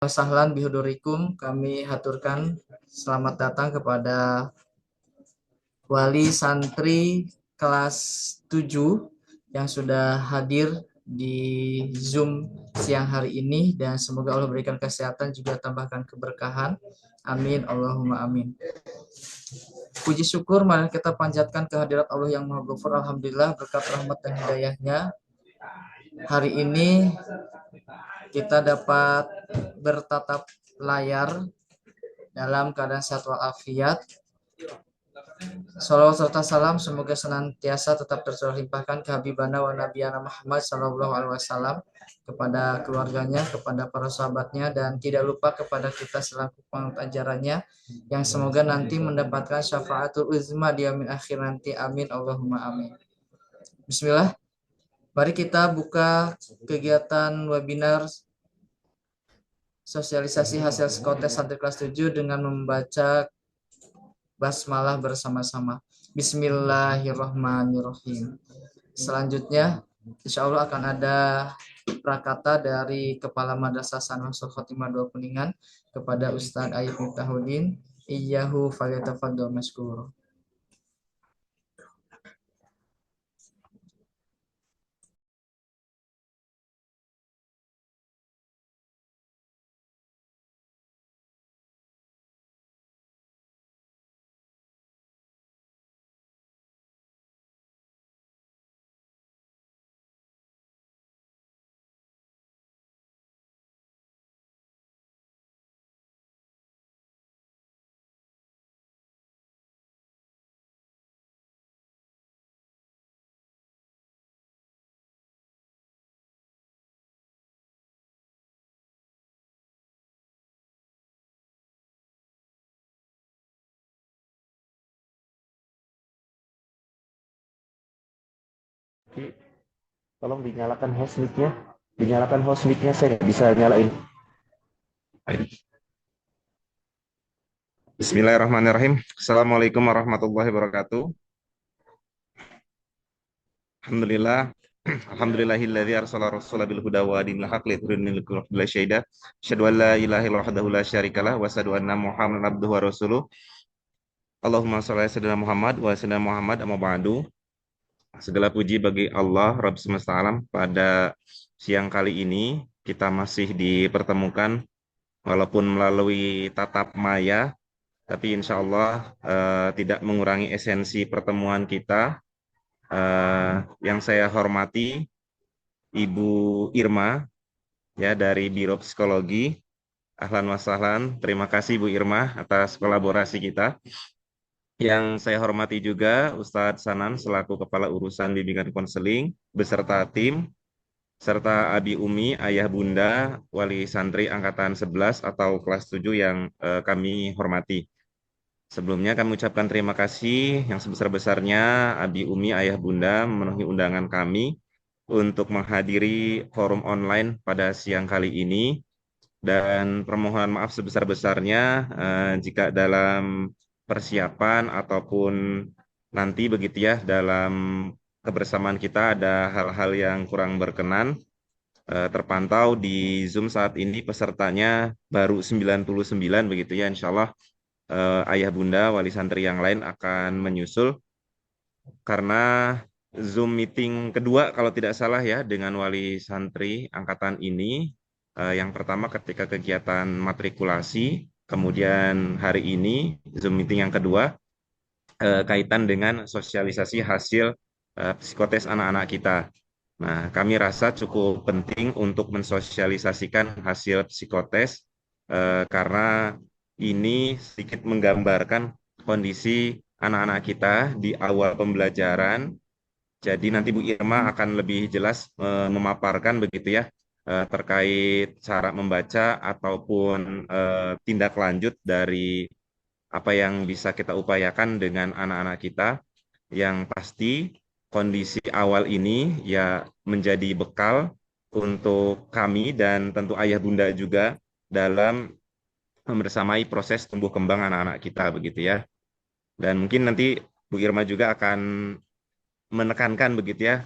Sahlan bihudurikum, kami haturkan selamat datang kepada wali santri kelas 7 yang sudah hadir di Zoom siang hari ini, dan semoga Allah berikan kesehatan juga tambahkan keberkahan. Amin Allahumma amin. Puji syukur mari kita panjatkan kehadirat Allah yang Maha Ghafur. Alhamdulillah berkat rahmat dan hidayahnya hari ini kita dapat bertatap layar dalam keadaan sehat walafiat. Salawat serta salam semoga senantiasa tetap tercurahkan ke Habibana wa Nabiyana Muhammad Sallallahu Alaihi Wasallam, kepada keluarganya, kepada para sahabatnya, dan tidak lupa kepada kita selaku penganut ajarannya, yang semoga nanti mendapatkan syafaatul uzma di yaumil akhir nanti. Amin Allahumma amin. Bismillah. Mari kita buka kegiatan webinar sosialisasi hasil psikotes santri kelas 7 dengan membaca basmalah bersama-sama. Bismillahirrahmanirrahim. Selanjutnya, insya Allah akan ada prakata dari Kepala Madrasah Sanawiyah Khotimah 2 Kuningan kepada Ustadz Ayub Miftahudin. Iyyahu falyatafaddal mashkur. Tolong dinyalakan host mic-nya. Dinyalakan host mic-nya, saya nggak bisa nyalain. Bismillahirrahmanirrahim. Assalamualaikum warahmatullahi wabarakatuh. Alhamdulillah. Alhamdulillahilladzi arsala rasulahu bil huda wa dinil haq liyudhhirahu 'alal dini syahida. Asyhadu an la ilaha illallah wahdahu la syarikalah wa asyhadu anna Muhammadan abduhu wa rasuluh. Allahumma shalli ala sayyidina Muhammad wa sayyidina Muhammad amma ba'du. Segala puji bagi Allah Rabb semesta alam. Pada siang kali ini kita masih dipertemukan walaupun melalui tatap maya, tapi insya Allah tidak mengurangi esensi pertemuan kita. Yang saya hormati Ibu Irma ya dari Biro Psikologi. Ahlan wa sahlan. Terima kasih Bu Irma atas kolaborasi kita. Yang saya hormati juga Ustadz Sanan selaku Kepala Urusan Bimbingan Konseling beserta tim, serta Abi Umi, Ayah Bunda, Wali Santri Angkatan 11 atau kelas 7 yang kami hormati. Sebelumnya kami ucapkan terima kasih yang sebesar-besarnya Abi Umi, Ayah Bunda memenuhi undangan kami untuk menghadiri forum online pada siang kali ini, dan permohonan maaf sebesar-besarnya jika dalam persiapan ataupun nanti begitu ya dalam kebersamaan kita ada hal-hal yang kurang berkenan. Terpantau di Zoom saat ini pesertanya baru 99 begitu ya, insya Allah Ayah Bunda Wali Santri yang lain akan menyusul karena Zoom meeting kedua kalau tidak salah ya dengan Wali Santri angkatan ini. Yang pertama ketika kegiatan matrikulasi, kemudian hari ini Zoom meeting yang kedua kaitan dengan sosialisasi hasil psikotes anak-anak kita. Nah, kami rasa cukup penting untuk mensosialisasikan hasil psikotes karena ini sedikit menggambarkan kondisi anak-anak kita di awal pembelajaran. Jadi nanti Bu Irma akan lebih jelas memaparkan begitu ya terkait cara membaca ataupun tindak lanjut dari apa yang bisa kita upayakan dengan anak-anak kita. Yang pasti kondisi awal ini ya menjadi bekal untuk kami dan tentu ayah bunda juga dalam membersamai proses tumbuh kembang anak-anak kita begitu ya. Dan mungkin nanti Bu Irma juga akan menekankan begitu ya,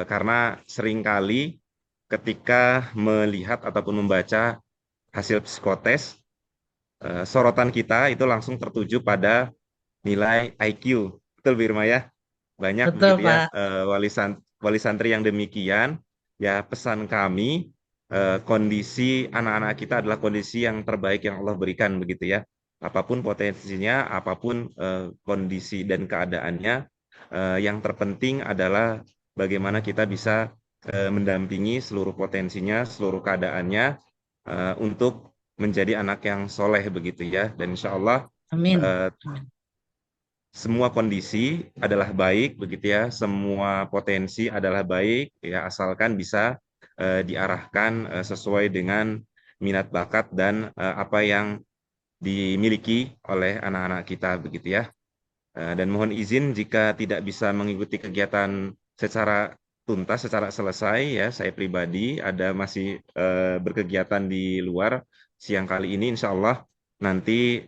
karena seringkali ketika melihat ataupun membaca hasil psikotes, sorotan kita itu langsung tertuju pada nilai IQ. Betul, Bu Irma ya? Banyak Betul, begitu ya Pak. wali santri yang demikian. Ya, pesan kami, kondisi anak-anak kita adalah kondisi yang terbaik yang Allah berikan begitu ya. Apapun potensinya, apapun kondisi dan keadaannya, yang terpenting adalah bagaimana kita bisa mendampingi seluruh potensinya, seluruh keadaannya, untuk menjadi anak yang soleh begitu ya. Dan insya Allah Amin. eh, Amin. semua kondisi adalah baik begitu ya, semua potensi adalah baik ya, asalkan bisa diarahkan sesuai dengan minat bakat dan apa yang dimiliki oleh anak-anak kita begitu ya. Dan mohon izin jika tidak bisa mengikuti kegiatan secara tuntas, secara selesai ya, saya pribadi ada masih berkegiatan di luar siang kali ini, insya Allah nanti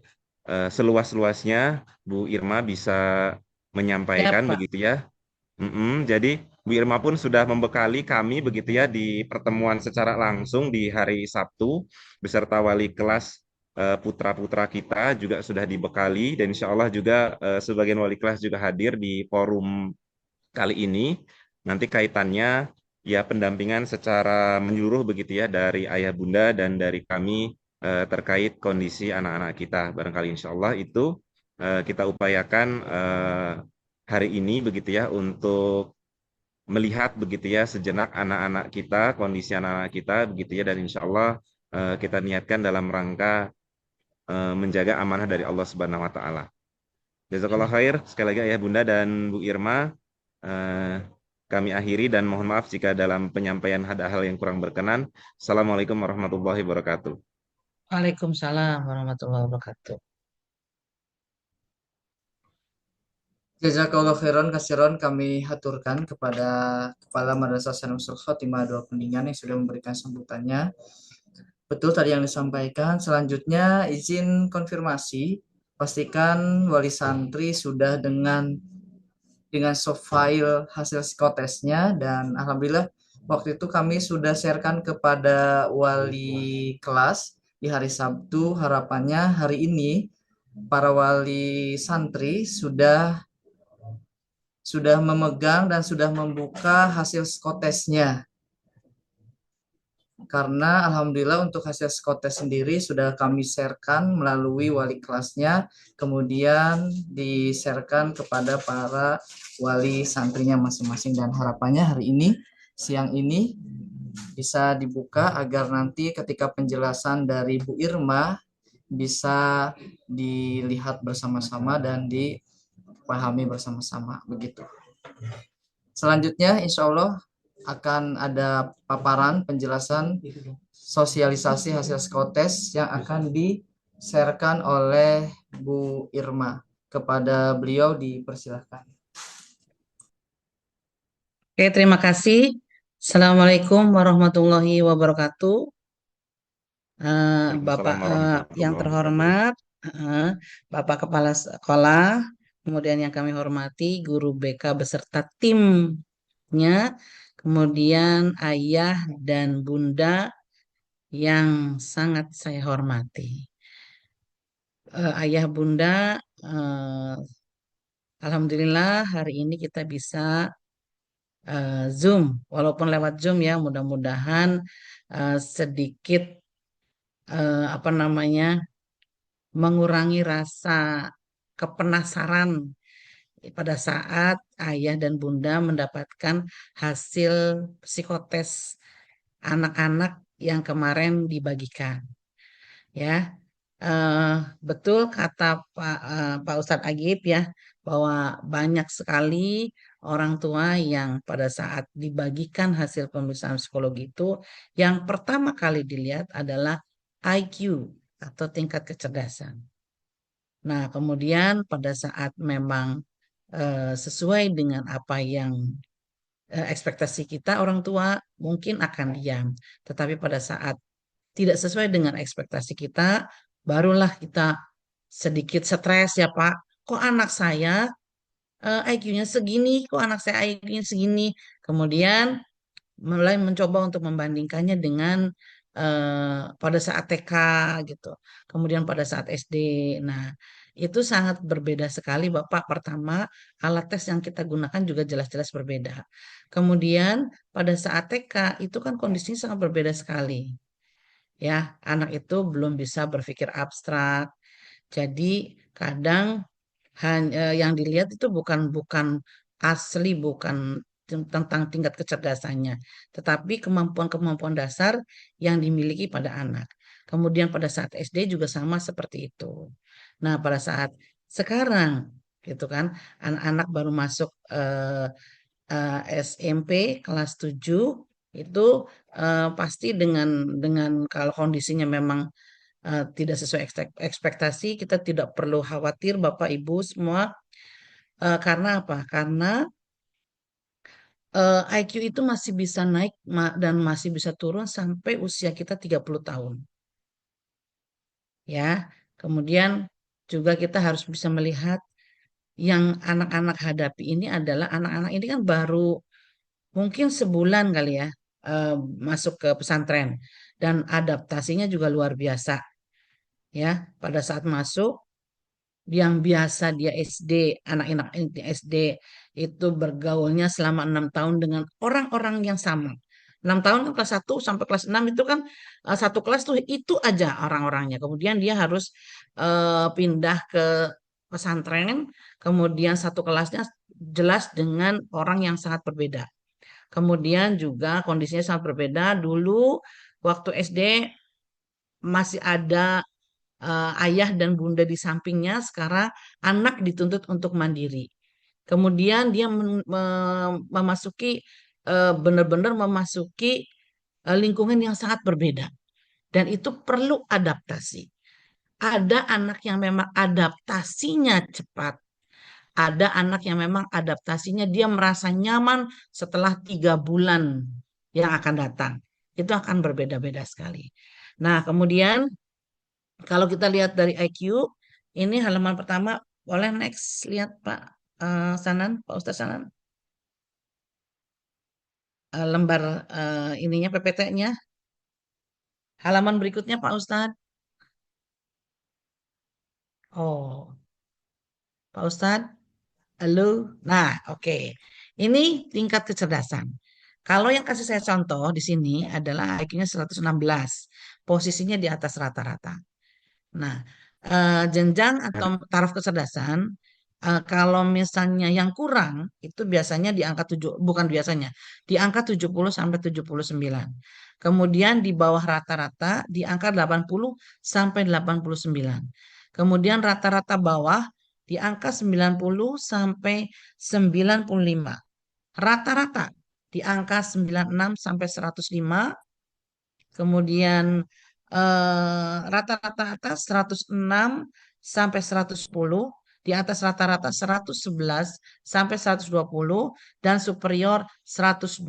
seluas-luasnya Bu Irma bisa Siap, menyampaikan Pak. begitu ya. Jadi Bu Irma pun sudah membekali kami begitu ya di pertemuan secara langsung di hari Sabtu beserta wali kelas putra-putra kita juga sudah dibekali dan insya Allah juga sebagian wali kelas juga hadir di forum kali ini. Nanti kaitannya ya pendampingan secara menyeluruh begitu ya dari ayah bunda dan dari kami terkait kondisi anak-anak kita. Barangkali insya Allah itu kita upayakan hari ini begitu ya untuk melihat begitu ya sejenak anak-anak kita, kondisi anak-anak kita begitu ya dan insya Allah kita niatkan dalam rangka menjaga amanah dari Allah Subhanahu wa taala. Jazakallah khair. Sekali lagi ayah bunda dan Bu Irma, eh, kami akhiri dan mohon maaf jika dalam penyampaian ada hal yang kurang berkenan. Assalamualaikum warahmatullahi wabarakatuh. Waalaikumsalam warahmatullahi wabarakatuh. Jazakallah khairan kasiron kami haturkan kepada Kepala Madrasah Sanul Khotimah Dua Kuningan yang sudah memberikan sambutannya. Betul tadi yang disampaikan. Selanjutnya izin konfirmasi. Pastikan wali santri sudah dengan soft file hasil psikotesnya dan alhamdulillah waktu itu kami sudah sharekan kepada wali kelas di hari Sabtu. Harapannya hari ini para wali santri sudah memegang dan sudah membuka hasil psikotesnya. Karena alhamdulillah untuk hasil psikotes sendiri sudah kami sharekan melalui wali kelasnya, kemudian di-sharekan kepada para wali santrinya masing-masing dan harapannya hari ini, siang ini bisa dibuka agar nanti ketika penjelasan dari Bu Irma bisa dilihat bersama-sama dan dipahami bersama-sama begitu. Selanjutnya insya Allah akan ada paparan penjelasan sosialisasi hasil psikotes yang akan di-sharekan oleh Bu Irma. Kepada beliau dipersilahkan. Oke, terima kasih. Assalamualaikum warahmatullahi wabarakatuh. Bapak Waalaikumsalam yang warahmatullahi wabarakatuh. terhormat, Bapak Kepala Sekolah, kemudian yang kami hormati guru BK beserta timnya, kemudian ayah dan bunda yang sangat saya hormati. Ayah bunda, eh, alhamdulillah hari ini kita bisa Zoom, walaupun lewat Zoom ya, mudah-mudahan sedikit apa namanya mengurangi rasa kepenasaran pada saat ayah dan bunda mendapatkan hasil psikotes anak-anak yang kemarin dibagikan. Ya, eh, betul kata Pak Ustadz Agib ya bahwa banyak sekali orang tua yang pada saat dibagikan hasil pemeriksaan psikologi itu yang pertama kali dilihat adalah IQ atau tingkat kecerdasan. Nah, kemudian pada saat memang sesuai dengan apa yang ekspektasi kita orang tua mungkin akan diam. Tetapi pada saat tidak sesuai dengan ekspektasi kita, barulah kita sedikit stres ya Pak. Kok anak saya IQ-nya segini, kok anak saya IQ-nya segini. Kemudian mulai mencoba untuk membandingkannya dengan pada saat TK gitu, kemudian pada saat SD. Nah, itu sangat berbeda sekali, Bapak. Pertama, alat tes yang kita gunakan juga jelas-jelas berbeda. Kemudian pada saat TK itu kan kondisinya sangat berbeda sekali. Ya, anak itu belum bisa berpikir abstrak. Jadi kadang hanya yang dilihat itu bukan bukan asli, bukan tentang tingkat kecerdasannya, tetapi kemampuan-kemampuan dasar yang dimiliki pada anak. Kemudian pada saat SD juga sama seperti itu. Nah, pada saat sekarang gitu kan, anak-anak baru masuk SMP kelas 7 itu pasti dengan kalau kondisinya memang tidak sesuai ekspektasi, kita tidak perlu khawatir Bapak Ibu semua. Karena apa? Karena IQ itu masih bisa naik dan masih bisa turun sampai usia kita 30 tahun. Ya. Kemudian juga kita harus bisa melihat yang anak-anak hadapi ini adalah anak-anak ini kan baru mungkin sebulan kali ya eh, masuk ke pesantren dan adaptasinya juga luar biasa ya. Pada saat masuk yang biasa dia SD, anak-anak SD itu bergaulnya selama 6 tahun dengan orang-orang yang sama. 6 tahun kan kelas 1 sampai kelas 6 itu kan satu kelas tuh itu aja orang-orangnya. Kemudian dia harus pindah ke pesantren, kemudian satu kelasnya jelas dengan orang yang sangat berbeda. Kemudian juga kondisinya sangat berbeda. Dulu waktu SD masih ada ayah dan bunda di sampingnya, sekarang anak dituntut untuk mandiri. Kemudian dia memasuki benar-benar memasuki lingkungan yang sangat berbeda dan itu perlu adaptasi. Ada anak yang memang adaptasinya cepat, ada anak yang memang adaptasinya dia merasa nyaman setelah 3 bulan yang akan datang. Itu akan berbeda-beda sekali. Nah, kemudian kalau kita lihat dari IQ, ini halaman pertama, boleh next lihat Pak Sanan, Pak Ustaz Sanan, lembar ininya PPT-nya, halaman berikutnya Pak Ustadz. Oh, Pak Ustadz, halo. Nah, oke. Ini tingkat kecerdasan. Kalau yang kasih saya contoh di sini adalah IQ-nya 116, posisinya di atas rata-rata. Nah, jenjang atau taraf kecerdasan, kalau misalnya yang kurang itu biasanya di angka 7, bukan biasanya, di angka 70 sampai 79. Kemudian di bawah rata-rata di angka 80 sampai 89. Kemudian rata-rata bawah di angka 90 sampai 95. Rata-rata di angka 96 sampai 105. Kemudian rata-rata atas 106 sampai 110, di atas rata-rata 111 sampai 120 dan superior 121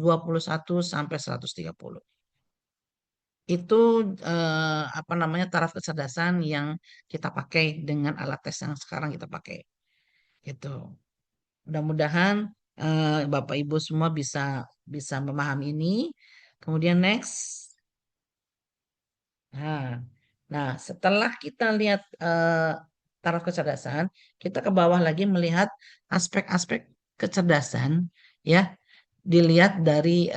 sampai 130. Itu apa namanya taraf kecerdasan yang kita pakai dengan alat tes yang sekarang kita pakai. Gitu. Mudah-mudahan Bapak Ibu semua bisa bisa memahami ini. Kemudian next. Nah, nah, setelah kita lihat taraf kecerdasan, kita ke bawah lagi melihat aspek-aspek kecerdasan, ya, dilihat dari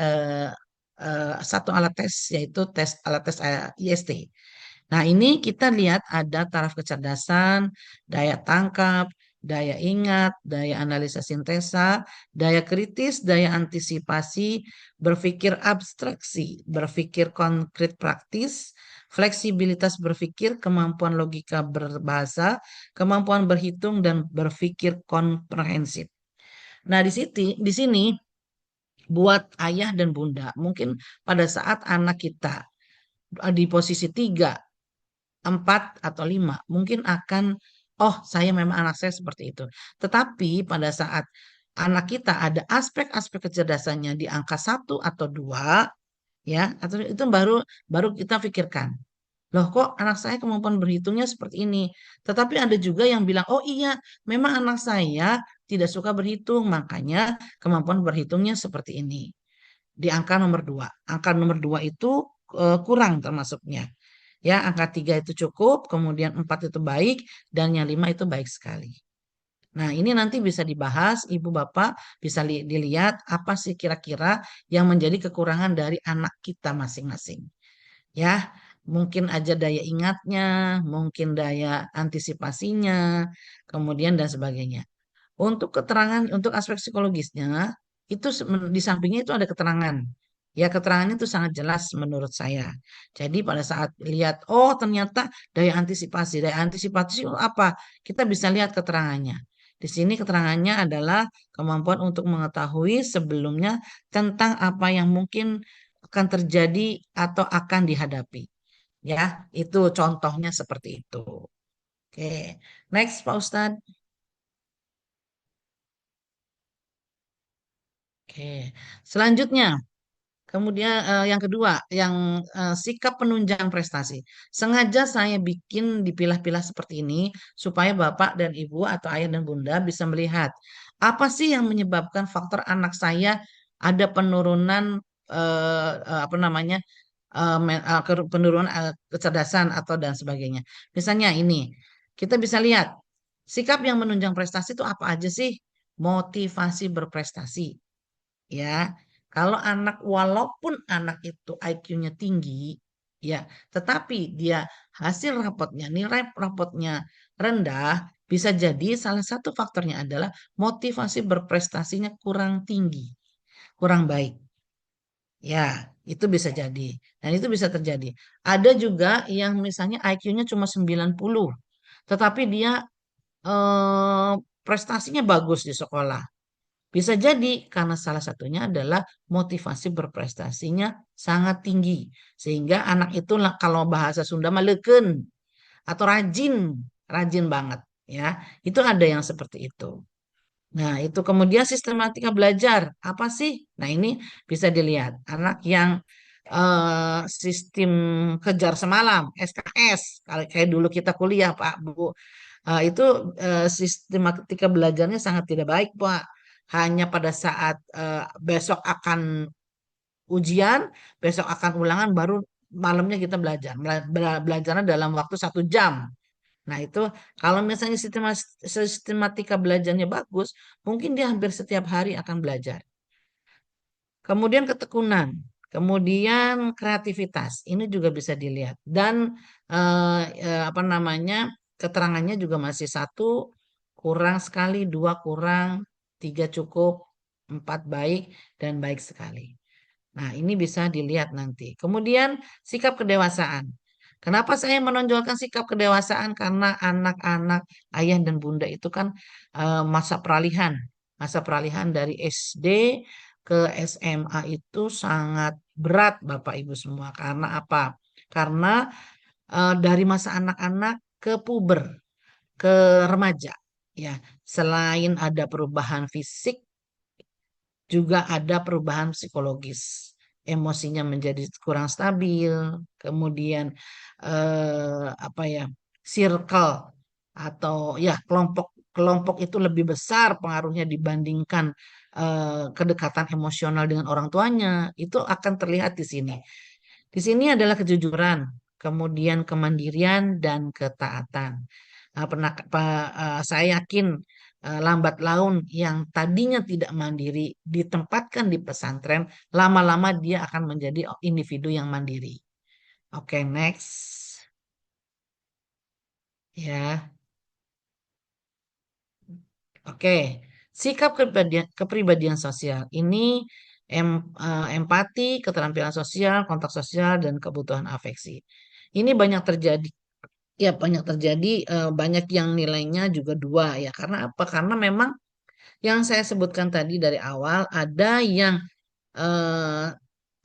satu alat tes, yaitu alat tes IST. Nah, ini kita lihat ada taraf kecerdasan, daya tangkap, daya ingat, daya analisa sintesa, daya kritis, daya antisipasi, berpikir abstraksi, berpikir konkret praktis, fleksibilitas berpikir, kemampuan logika berbahasa, kemampuan berhitung dan berpikir komprehensif. Nah, di sini buat ayah dan bunda, mungkin pada saat anak kita di posisi 3, 4 atau 5 mungkin akan oh saya memang anak saya seperti itu. Tetapi pada saat anak kita ada aspek-aspek kecerdasannya di angka 1 atau 2 ya atau itu baru baru kita pikirkan. Loh kok anak saya kemampuan berhitungnya seperti ini. Tetapi ada juga yang bilang, oh iya memang anak saya tidak suka berhitung, makanya kemampuan berhitungnya seperti ini. Di angka nomor 2. Angka nomor 2 itu kurang termasuknya. Ya, angka 3 itu cukup, kemudian 4 itu baik, dan yang 5 itu baik sekali. Nah, ini nanti bisa dibahas, Ibu Bapak bisa dilihat apa sih kira-kira yang menjadi kekurangan dari anak kita masing-masing. Ya, mungkin aja daya ingatnya, mungkin daya antisipasinya, kemudian dan sebagainya. Untuk keterangan, untuk aspek psikologisnya, itu di sampingnya itu ada keterangan. Ya, keterangannya itu sangat jelas menurut saya. Jadi pada saat lihat, oh ternyata daya antisipasi itu apa? Kita bisa lihat keterangannya. Di sini keterangannya adalah kemampuan untuk mengetahui sebelumnya tentang apa yang mungkin akan terjadi atau akan dihadapi. Ya, itu contohnya seperti itu. Oke, next Pak Ustadz. Oke, selanjutnya, kemudian yang kedua, yang sikap penunjang prestasi. Sengaja saya bikin dipilah-pilah seperti ini supaya Bapak dan Ibu atau ayah dan Bunda bisa melihat apa sih yang menyebabkan faktor anak saya ada penurunan apa namanya penurunan kecerdasan atau dan sebagainya. Misalnya ini, kita bisa lihat sikap yang menunjang prestasi itu apa aja sih? Motivasi berprestasi. Ya, kalau anak walaupun anak itu IQ-nya tinggi, ya, tetapi dia hasil rapotnya, nilai rapotnya rendah, bisa jadi salah satu faktornya adalah motivasi berprestasinya kurang tinggi, kurang baik. Ya, itu bisa jadi. Dan itu bisa terjadi. Ada juga yang misalnya IQ-nya cuma 90, tetapi dia eh, prestasinya bagus di sekolah. Bisa jadi karena salah satunya adalah motivasi berprestasinya sangat tinggi. Sehingga anak itu kalau bahasa Sunda maleken atau rajin, rajin banget ya. Itu ada yang seperti itu. Nah, itu kemudian sistematika belajar. Apa sih? Nah, ini bisa dilihat. Anak yang sistem kejar semalam, SKS, kalau kayak dulu kita kuliah, Pak, Bu, itu sistematika belajarnya sangat tidak baik, Pak. Hanya pada saat besok akan ujian, besok akan ulangan, baru malamnya kita belajar. Belajarnya dalam waktu 1 jam. Nah, itu kalau misalnya sistematika belajarnya bagus, mungkin dia hampir setiap hari akan belajar. Kemudian ketekunan, kemudian kreativitas. Ini juga bisa dilihat. Dan apa namanya? Keterangannya juga masih 1 kurang sekali, 2 kurang, 3 cukup, 4 baik dan baik sekali. Nah, ini bisa dilihat nanti. Kemudian sikap kedewasaan. Kenapa saya menonjolkan sikap kedewasaan? Karena anak-anak ayah dan bunda itu kan masa peralihan. Masa peralihan dari SD ke SMA itu sangat berat Bapak Ibu semua. Karena apa? Karena dari masa anak-anak ke puber, ke remaja. Ya, selain ada perubahan fisik, juga ada perubahan psikologis. Emosinya menjadi kurang stabil, kemudian apa ya, circle atau ya kelompok itu lebih besar pengaruhnya dibandingkan kedekatan emosional dengan orang tuanya. Itu akan terlihat di sini. Di sini adalah kejujuran, kemudian kemandirian dan ketaatan. Nah, saya yakin lambat laun yang tadinya tidak mandiri ditempatkan di pesantren, lama-lama dia akan menjadi individu yang mandiri. Oke, next. Ya, oke. Sikap kepribadian sosial ini empati, keterampilan sosial, kontak sosial, dan kebutuhan afeksi. Ini banyak terjadi. Ya, banyak terjadi, banyak yang nilainya juga 2 ya. Karena apa? Karena memang yang saya sebutkan tadi dari awal ada yang eh,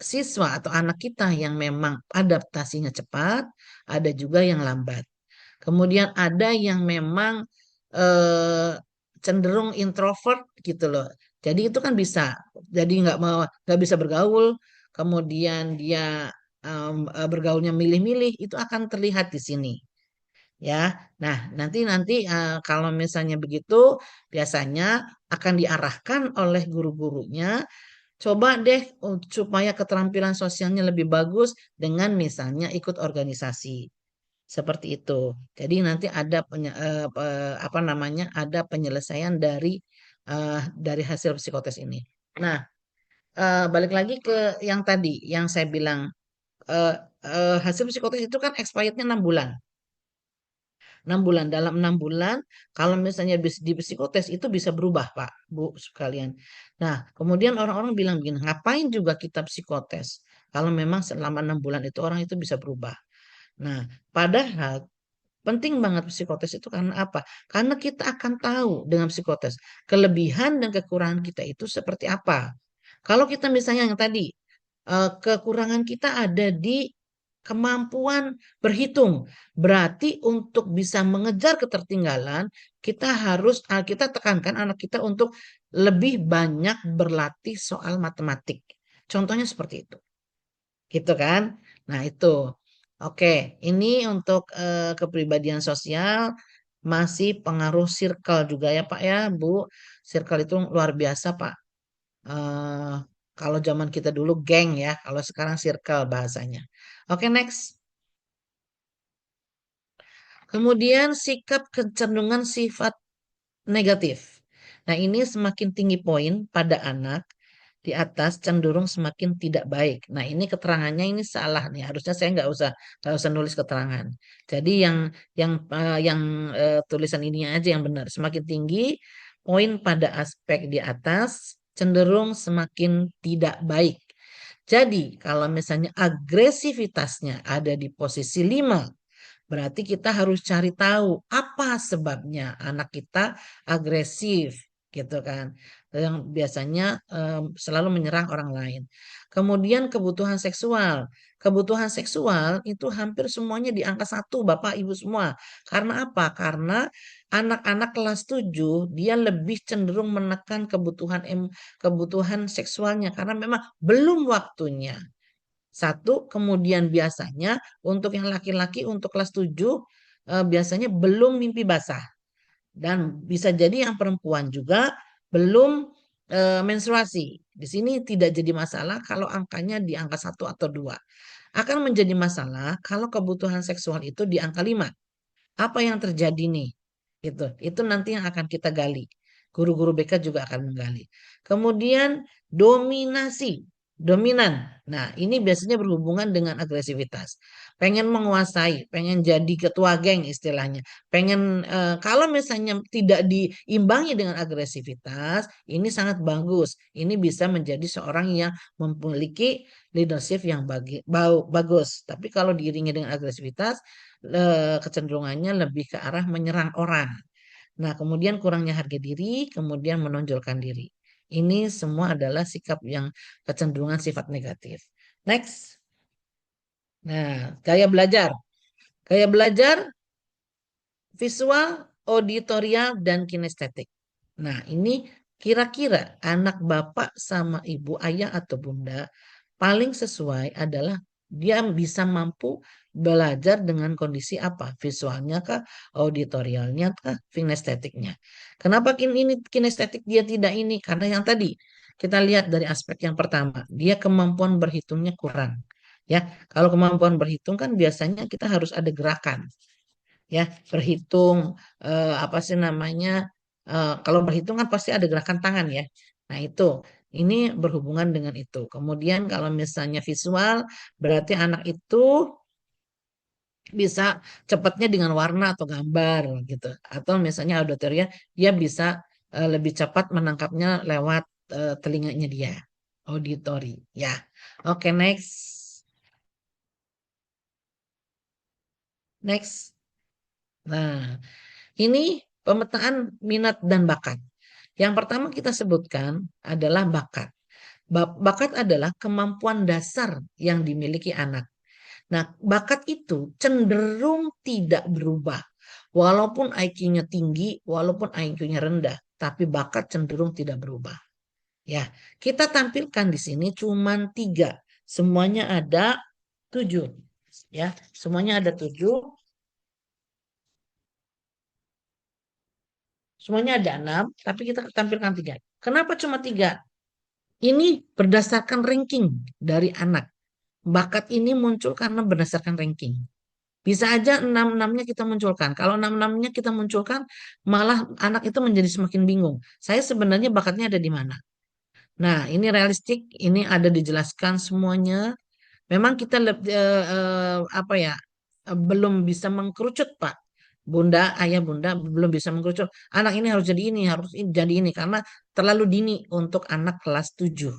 siswa atau anak kita yang memang adaptasinya cepat, ada juga yang lambat. Kemudian ada yang memang eh, cenderung introvert gitu loh. Jadi itu kan bisa, jadi nggak bisa bergaul, kemudian dia bergaulnya milih-milih, itu akan terlihat di sini. Ya, nah nanti nanti kalau misalnya begitu, biasanya akan diarahkan oleh guru-gurunya Coba deh supaya keterampilan sosialnya lebih bagus dengan misalnya ikut organisasi. Seperti itu. Jadi nanti ada apa namanya? Ada penyelesaian dari hasil psikotes ini. Nah, balik lagi ke yang tadi yang saya bilang eh, hasil psikotes itu kan expirednya 6 bulan. 6 bulan. Dalam 6 bulan, kalau misalnya di psikotes itu bisa berubah, Pak, Bu, sekalian. Nah, kemudian orang-orang bilang begini, ngapain juga kita psikotes? Kalau memang selama 6 bulan itu orang itu bisa berubah. Nah, padahal penting banget psikotes itu karena apa? Karena kita akan tahu dengan psikotes kelebihan dan kekurangan kita itu seperti apa. Kalau kita misalnya yang tadi kekurangan kita ada di kemampuan berhitung. Berarti untuk bisa mengejar ketertinggalan, kita tekankan anak kita untuk lebih banyak berlatih soal matematik. Contohnya seperti itu. Gitu kan? Nah, itu. Oke, ini untuk kepribadian sosial masih pengaruh circle juga ya Pak ya, Bu. Circle itu luar biasa Pak. Eh kalau zaman kita dulu geng ya, kalau sekarang circle bahasanya. Oke, next. Kemudian sikap kecenderungan sifat negatif. Nah, ini semakin tinggi poin pada anak di atas cenderung semakin tidak baik. Nah, ini keterangannya ini salah nih. Harusnya saya nggak usah nulis keterangan. Jadi yang tulisan ininya aja yang benar. Semakin tinggi poin pada aspek di atas cenderung semakin tidak baik. Jadi, kalau misalnya agresivitasnya ada di posisi 5, berarti kita harus cari tahu apa sebabnya anak kita agresif gitu kan. Yang biasanya selalu menyerang orang lain. Kemudian kebutuhan seksual. Kebutuhan seksual itu hampir semuanya di angka 1 Bapak Ibu semua. Karena apa? Karena anak-anak kelas 7 dia lebih cenderung menekan kebutuhan seksualnya karena memang belum waktunya. Satu, kemudian biasanya untuk yang laki-laki untuk kelas 7 biasanya belum mimpi basah. Dan bisa jadi yang perempuan juga belum menstruasi. Di sini tidak jadi masalah kalau angkanya di angka 1 atau 2. Akan menjadi masalah kalau kebutuhan seksual itu di angka 5. Apa yang terjadi nih? Itu nanti yang akan kita gali. Guru-guru BK juga akan menggali. Kemudian dominasi, dominan. Nah, ini biasanya berhubungan dengan agresivitas. Pengen menguasai, pengen jadi ketua geng istilahnya. Kalau misalnya tidak diimbangi dengan agresivitas, ini sangat bagus. Ini bisa menjadi seorang yang memiliki leadership yang bagus. Tapi kalau diiringi dengan agresivitas, kecenderungannya lebih ke arah menyerang orang. Nah, kemudian kurangnya harga diri, kemudian menonjolkan diri. Ini semua adalah sikap yang kecenderungan sifat negatif. Next. Nah, gaya belajar. Gaya belajar visual, auditorial, dan kinestetik. Nah, ini kira-kira anak bapak sama ibu, ayah atau bunda paling sesuai adalah dia bisa mampu belajar dengan kondisi apa? Visualnya kah, auditorialnya kah, kinestetiknya. Kenapa ini kinestetik dia tidak ini? Karena yang tadi kita lihat dari aspek yang pertama, dia kemampuan berhitungnya kurang. Ya, kalau kemampuan berhitung kan biasanya kita harus ada gerakan ya berhitung apa sih namanya kalau berhitung kan pasti ada gerakan tangan ya. Nah itu ini berhubungan dengan itu. Kemudian kalau misalnya visual berarti anak itu bisa cepatnya dengan warna atau gambar gitu. Atau misalnya auditoria dia bisa lebih cepat menangkapnya lewat telinganya dia. Auditori ya. Oke, next. Next. Nah, ini pemetaan minat dan bakat. Yang pertama kita sebutkan adalah bakat. Bakat adalah kemampuan dasar yang dimiliki anak. Nah, bakat itu cenderung tidak berubah. Walaupun IQ-nya tinggi, walaupun IQ-nya rendah, tapi bakat cenderung tidak berubah. Ya, kita tampilkan di sini cuma 3. Semuanya ada 7. Ya, semuanya ada 7. Semuanya ada 6, tapi kita tampilkan 3. Kenapa cuma 3? Ini berdasarkan ranking dari anak. Bakat ini muncul karena berdasarkan ranking. Bisa aja enam-enamnya kita munculkan. Kalau enam-enamnya kita munculkan, malah anak itu menjadi semakin bingung. Saya sebenarnya bakatnya ada di mana? Nah, ini realistik, ini ada dijelaskan semuanya. Memang kita apa ya, belum bisa mengkerucut, Pak. Bunda, ayah, bunda belum bisa mengkerucut. Anak ini harus jadi ini, harus jadi ini karena terlalu dini untuk anak kelas 7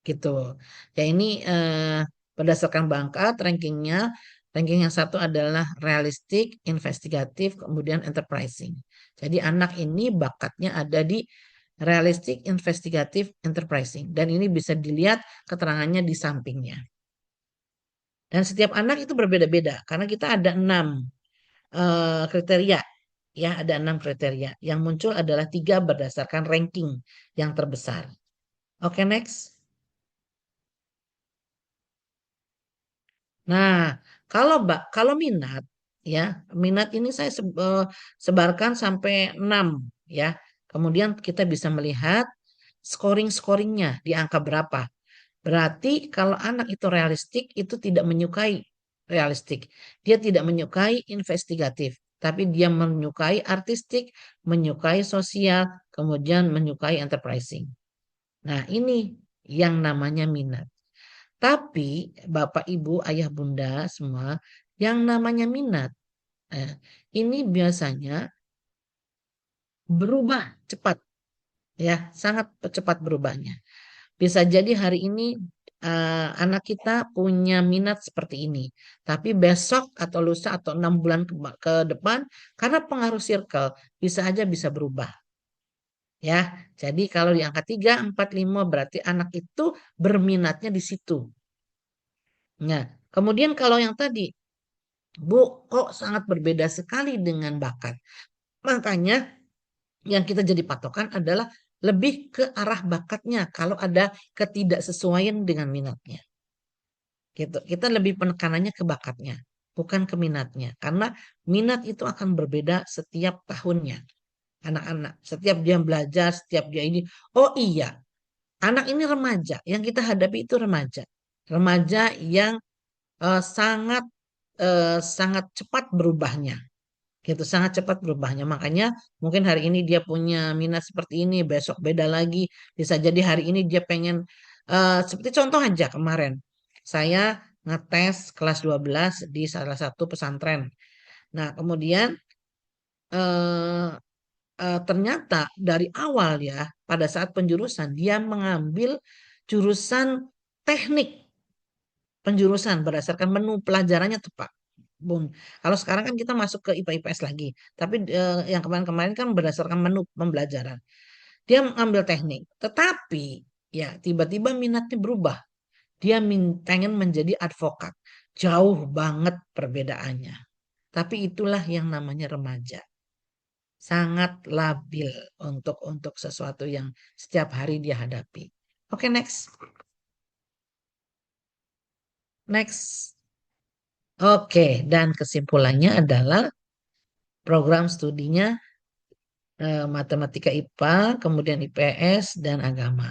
gitu. Ya ini berdasarkan bakat rankingnya, ranking yang satu adalah realistik, investigatif, kemudian enterprising. Jadi anak ini bakatnya ada di realistik, investigatif, enterprising. Dan ini bisa dilihat keterangannya di sampingnya. Dan setiap anak itu berbeda-beda karena kita ada 6 kriteria. Ya, ada 6 kriteria. Yang muncul adalah 3 berdasarkan ranking yang terbesar. Oke, next. Nah, kalau minat ya, minat ini saya sebarkan sampai 6 ya. Kemudian kita bisa melihat scoring-scoringnya di angka berapa. Berarti kalau anak itu realistik itu tidak menyukai realistik. Dia tidak menyukai investigatif, tapi dia menyukai artistik, menyukai sosial, kemudian menyukai enterprising. Nah, ini yang namanya minat. Tapi Bapak, Ibu, Ayah, Bunda semua, yang namanya minat, eh, ini biasanya berubah cepat, ya, sangat cepat berubahnya. Bisa jadi hari ini anak kita punya minat seperti ini, tapi besok atau lusa atau 6 bulan ke depan, karena pengaruh circle, bisa aja bisa berubah. Ya, jadi kalau di angka 3, 4, 5 berarti anak itu berminatnya di situ. Nah, kemudian kalau yang tadi Bu, kok sangat berbeda sekali dengan bakat. Makanya yang kita jadi patokan adalah lebih ke arah bakatnya kalau ada ketidaksesuaian dengan minatnya. Gitu. Kita lebih penekanannya ke bakatnya, bukan ke minatnya. Karena minat itu akan berbeda setiap tahunnya. Anak-anak, setiap dia belajar, setiap dia ini. Oh iya, anak ini remaja. Yang kita hadapi itu remaja. Remaja yang sangat sangat cepat berubahnya gitu, sangat cepat berubahnya. Makanya mungkin hari ini dia punya minat seperti ini, besok beda lagi. Bisa jadi hari ini dia pengen seperti contoh aja kemarin saya ngetes kelas 12 di salah satu pesantren. Nah, kemudian eh, ternyata dari awal ya pada saat penjurusan dia mengambil jurusan teknik, penjurusan berdasarkan menu pelajarannya tuh Pak. Bun. Kalau sekarang kan kita masuk ke IPA IPS lagi, tapi yang kemarin-kemarin kan berdasarkan menu pembelajaran. Dia mengambil teknik, tetapi ya tiba-tiba minatnya berubah. Dia pengen menjadi advokat. Jauh banget perbedaannya. Tapi itulah yang namanya remaja. Sangat labil untuk sesuatu yang setiap hari dia hadapi. Oke, next. Next. Oke, dan kesimpulannya adalah program studinya matematika IPA, kemudian IPS dan agama.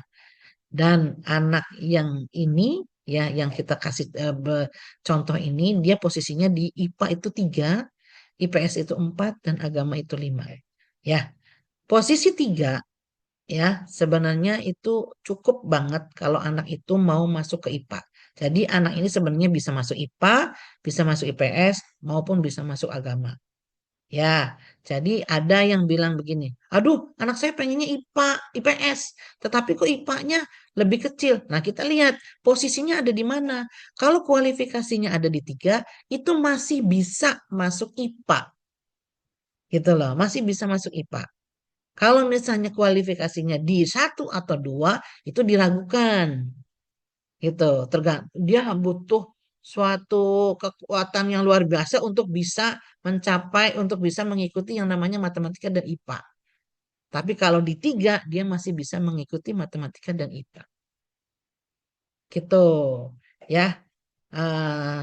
Dan anak yang ini ya yang kita kasih contoh ini dia posisinya di IPA itu 3, IPS itu 4 dan agama itu 5. Ya, posisi 3 ya sebenarnya itu cukup banget kalau anak itu mau masuk ke IPA. Jadi anak ini sebenarnya bisa masuk IPA, bisa masuk IPS maupun bisa masuk agama. Ya, jadi ada yang bilang begini, aduh anak saya pengennya IPA, IPS, tetapi kok IPA-nya lebih kecil. Nah kita lihat posisinya ada di mana. Kalau kualifikasinya ada di 3, itu masih bisa masuk IPA. Gitu loh, masih bisa masuk IPA. Kalau misalnya kualifikasinya di 1 atau 2, itu diragukan. Gitu, dia butuh suatu kekuatan yang luar biasa untuk bisa mencapai, untuk bisa mengikuti yang namanya matematika dan IPA. Tapi kalau di 3, dia masih bisa mengikuti matematika dan IPA. Gitu, ya. Eh,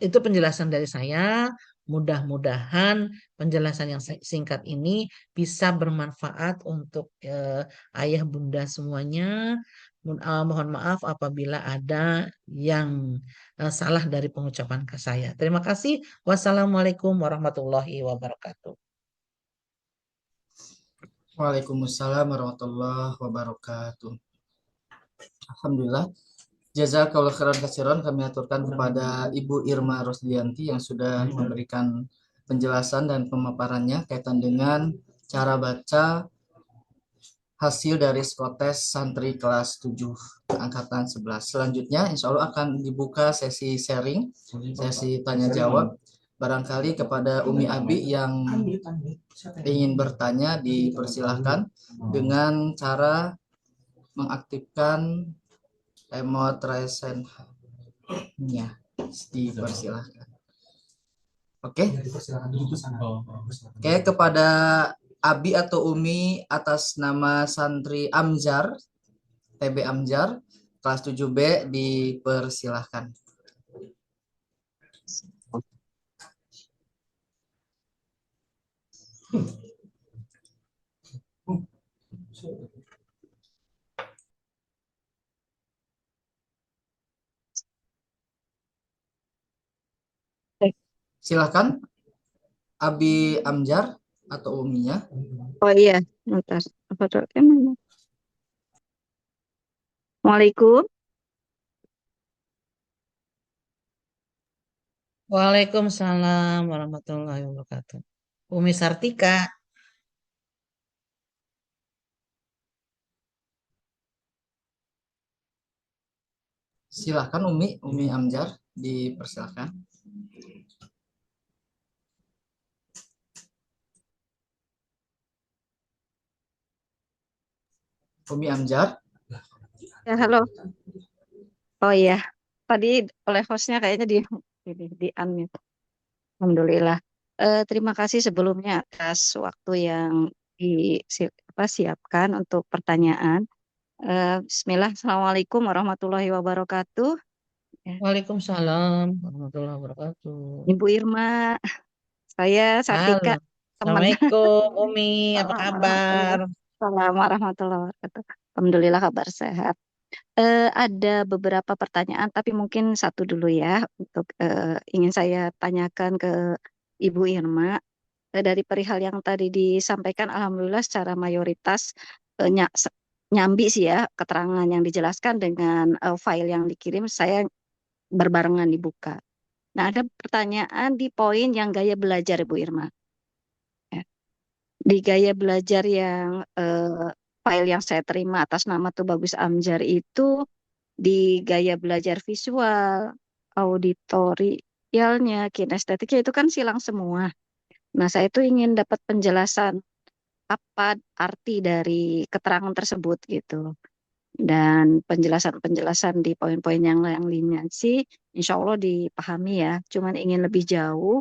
itu penjelasan dari saya. Mudah-mudahan penjelasan yang singkat ini bisa bermanfaat untuk ayah bunda semuanya. Mohon maaf apabila ada yang salah dari pengucapan ke saya. Terima kasih. Wassalamualaikum warahmatullahi wabarakatuh. Waalaikumsalam warahmatullahi wabarakatuh. Alhamdulillah. Jazakallahu khairan katsiran, kami aturkan kepada Ibu Irma Rosdianti yang sudah memberikan penjelasan dan pemaparannya kaitan dengan cara baca hasil dari psikotes santri kelas 7 angkatan 11. Selanjutnya insya Allah akan dibuka sesi sharing, sesi tanya jawab. Barangkali kepada Umi Abi yang ingin bertanya dipersilahkan dengan cara mengaktifkan emot raise-nya, dipersilahkan. Oke. Oke, kepada Abi atau Umi atas nama santri Amjar, TB Amjar, kelas 7B, dipersilahkan. Silahkan, Abi Amjar atau Uminya. Oh iya, bentar. Apa tuh? Assalamualaikum. Waalaikumsalam warahmatullahi wabarakatuh. Umi Sartika. Silahkan Umi Amjar, dipersilahkan. Umi Amjar. Ya, halo. Oh iya, tadi oleh hostnya kayaknya di unmute. Alhamdulillah. Terima kasih sebelumnya atas waktu yang siapkan untuk pertanyaan. Bismillah, Assalamualaikum warahmatullahi wabarakatuh. Ya. Waalaikumsalam warahmatullahi wabarakatuh. Ibu Irma, saya Sartika, teman. Assalamualaikum Umi, apa kabar? Assalamualaikum warahmatullahi wabarakatuh. Alhamdulillah kabar sehat. Ada beberapa pertanyaan, tapi mungkin satu dulu ya untuk ingin saya tanyakan ke Ibu Irma. Dari perihal yang tadi disampaikan, alhamdulillah secara mayoritas nyambi sih ya keterangan yang dijelaskan dengan file yang dikirim, saya berbarengan dibuka. Nah, ada pertanyaan di poin yang gaya belajar Ibu Irma. Ya. Di gaya belajar yang file yang saya terima atas nama Tubagus Amjar itu, di gaya belajar visual, auditorialnya, kinestetiknya itu kan silang semua. Nah, saya itu ingin dapat penjelasan apa arti dari keterangan tersebut gitu. Dan penjelasan-penjelasan di poin-poin yang lainnya sih insya Allah dipahami ya. Cuman ingin lebih jauh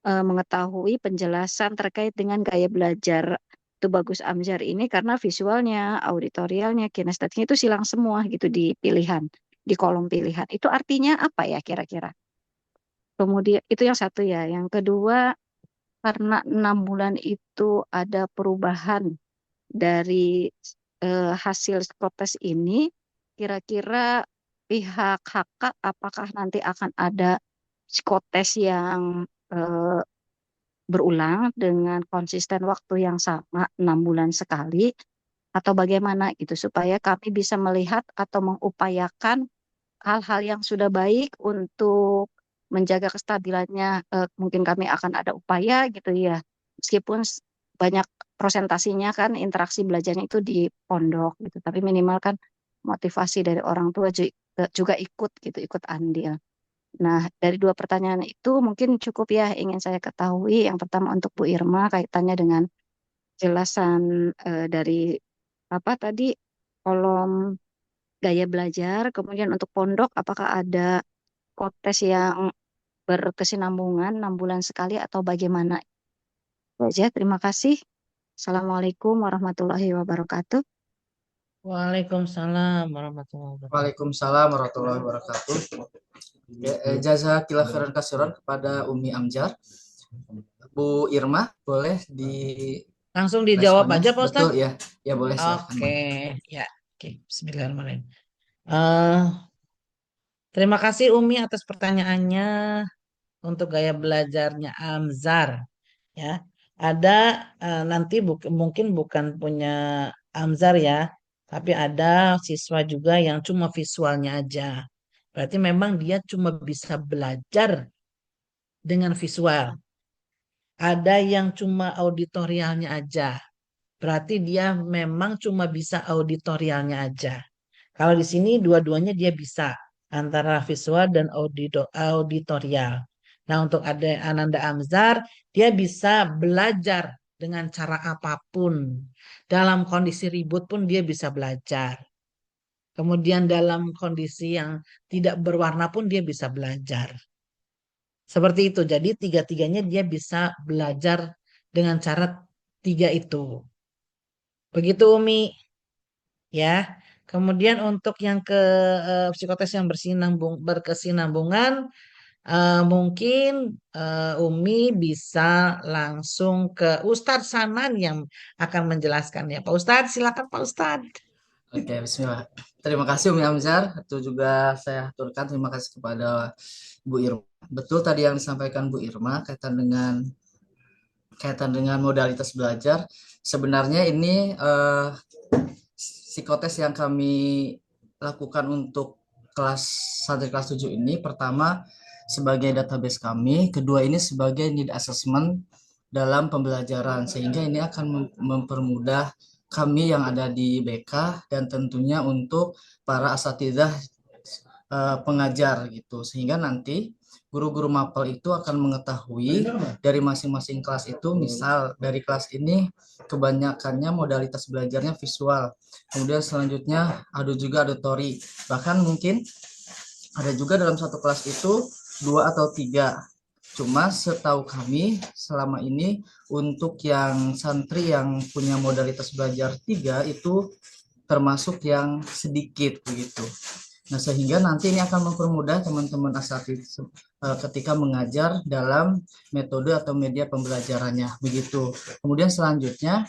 mengetahui penjelasan terkait dengan gaya belajar Tubagus Amjar ini, karena visualnya, auditorialnya, kinestetiknya itu silang semua gitu di pilihan, di kolom pilihan. Itu artinya apa ya kira-kira? Kemudian itu yang satu ya. Yang kedua, karena 6 bulan itu ada perubahan dari hasil psikotes ini, kira-kira pihak HK apakah nanti akan ada psikotes yang berulang dengan konsisten waktu yang sama 6 bulan sekali, atau bagaimana gitu, supaya kami bisa melihat atau mengupayakan hal-hal yang sudah baik untuk menjaga kestabilannya. Mungkin kami akan ada upaya gitu ya, meskipun banyak presentasinya kan interaksi belajarnya itu di pondok gitu, tapi minimal kan motivasi dari orang tua juga ikut gitu, ikut andil. Nah, dari dua pertanyaan itu mungkin cukup ya ingin saya ketahui. Yang pertama untuk Bu Irma kaitannya dengan jelasan dari apa tadi, kolom gaya belajar, kemudian untuk pondok apakah ada kontes yang berkesinambungan 6 bulan sekali atau bagaimana? Itu aja, terima kasih. Assalamualaikum warahmatullahi wabarakatuh. Waalaikumsalam warahmatullahi wabarakatuh. Waalaikumsalam warahmatullahi wabarakatuh. Jazakillah khairan katsiran kepada Umi Amjar. Bu Irma, boleh di Langsung dijawab responnya? aja Pak Betul Ustadz. ya, ya boleh silahkan. Oke, ya. Oke, Bismillahirrahmanirrahim. Eh, Terima kasih Umi atas pertanyaannya untuk gaya belajarnya Amzar. Ya, ada nanti mungkin bukan punya Amzar ya, tapi ada siswa juga yang cuma visualnya aja. Berarti memang dia cuma bisa belajar dengan visual. Ada yang cuma auditorialnya aja. Berarti dia memang cuma bisa auditorialnya aja. Kalau di sini dua-duanya dia bisa antara visual dan auditorial. Nah, untuk ada Ananda Amzar, dia bisa belajar dengan cara apapun. Dalam kondisi ribut pun dia bisa belajar. Kemudian dalam kondisi yang tidak berwarna pun dia bisa belajar. Seperti itu. Jadi tiga-tiganya dia bisa belajar dengan cara tiga itu. Begitu Umi. Ya. Kemudian untuk yang ke psikotes yang berkesinambungan, mungkin Umi bisa langsung ke Ustadz Sanan yang akan menjelaskan ya. Pak Ustadz, silakan Pak Ustadz. Oke, bismillah. Terima kasih Umi Amzar. Itu juga saya aturkan terima kasih kepada Bu Irma. Betul tadi yang disampaikan Bu Irma kaitan dengan modalitas belajar. Sebenarnya ini psikotes yang kami lakukan untuk santri kelas 7 ini, pertama sebagai database kami, kedua ini sebagai need assessment dalam pembelajaran, sehingga ini akan mempermudah kami yang ada di BK dan tentunya untuk para asatidzah pengajar gitu, sehingga nanti guru-guru mapel itu akan mengetahui dari masing-masing kelas itu, misal dari kelas ini kebanyakannya modalitas belajarnya visual, kemudian selanjutnya ada juga auditori, bahkan mungkin ada juga dalam satu kelas itu 2 atau 3. Cuma setahu kami selama ini untuk yang santri yang punya modalitas belajar 3 itu termasuk yang sedikit begitu. Nah, sehingga nanti ini akan mempermudah teman-teman asatidz ketika mengajar dalam metode atau media pembelajarannya begitu. Kemudian selanjutnya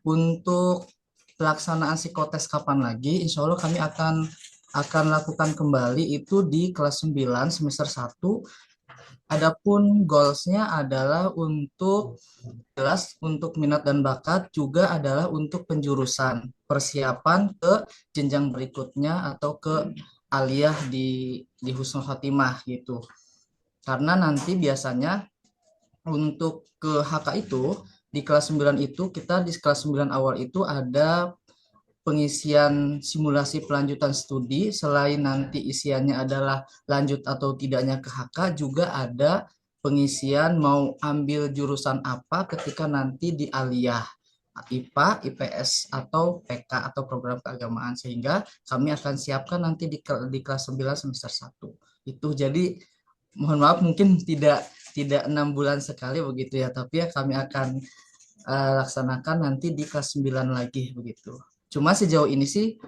untuk pelaksanaan psikotes kapan lagi, insya Allah kami akan lakukan kembali itu di kelas 9 semester 1. Adapun goalsnya adalah untuk jelas untuk minat dan bakat, juga adalah untuk penjurusan persiapan ke jenjang berikutnya atau ke aliyah di Husnul Khotimah gitu. Karena nanti biasanya untuk ke HK itu di kelas 9 itu kita di kelas 9 awal itu ada pengisian simulasi pelanjutan studi, selain nanti isiannya adalah lanjut atau tidaknya ke HK, juga ada pengisian mau ambil jurusan apa ketika nanti di aliyah IPA, IPS atau PK atau program keagamaan, sehingga kami akan siapkan nanti di kelas 9 semester 1. Itu jadi mohon maaf mungkin tidak 6 bulan sekali begitu ya, tapi ya kami akan laksanakan nanti di kelas 9 lagi begitu. Cuma sejauh ini sih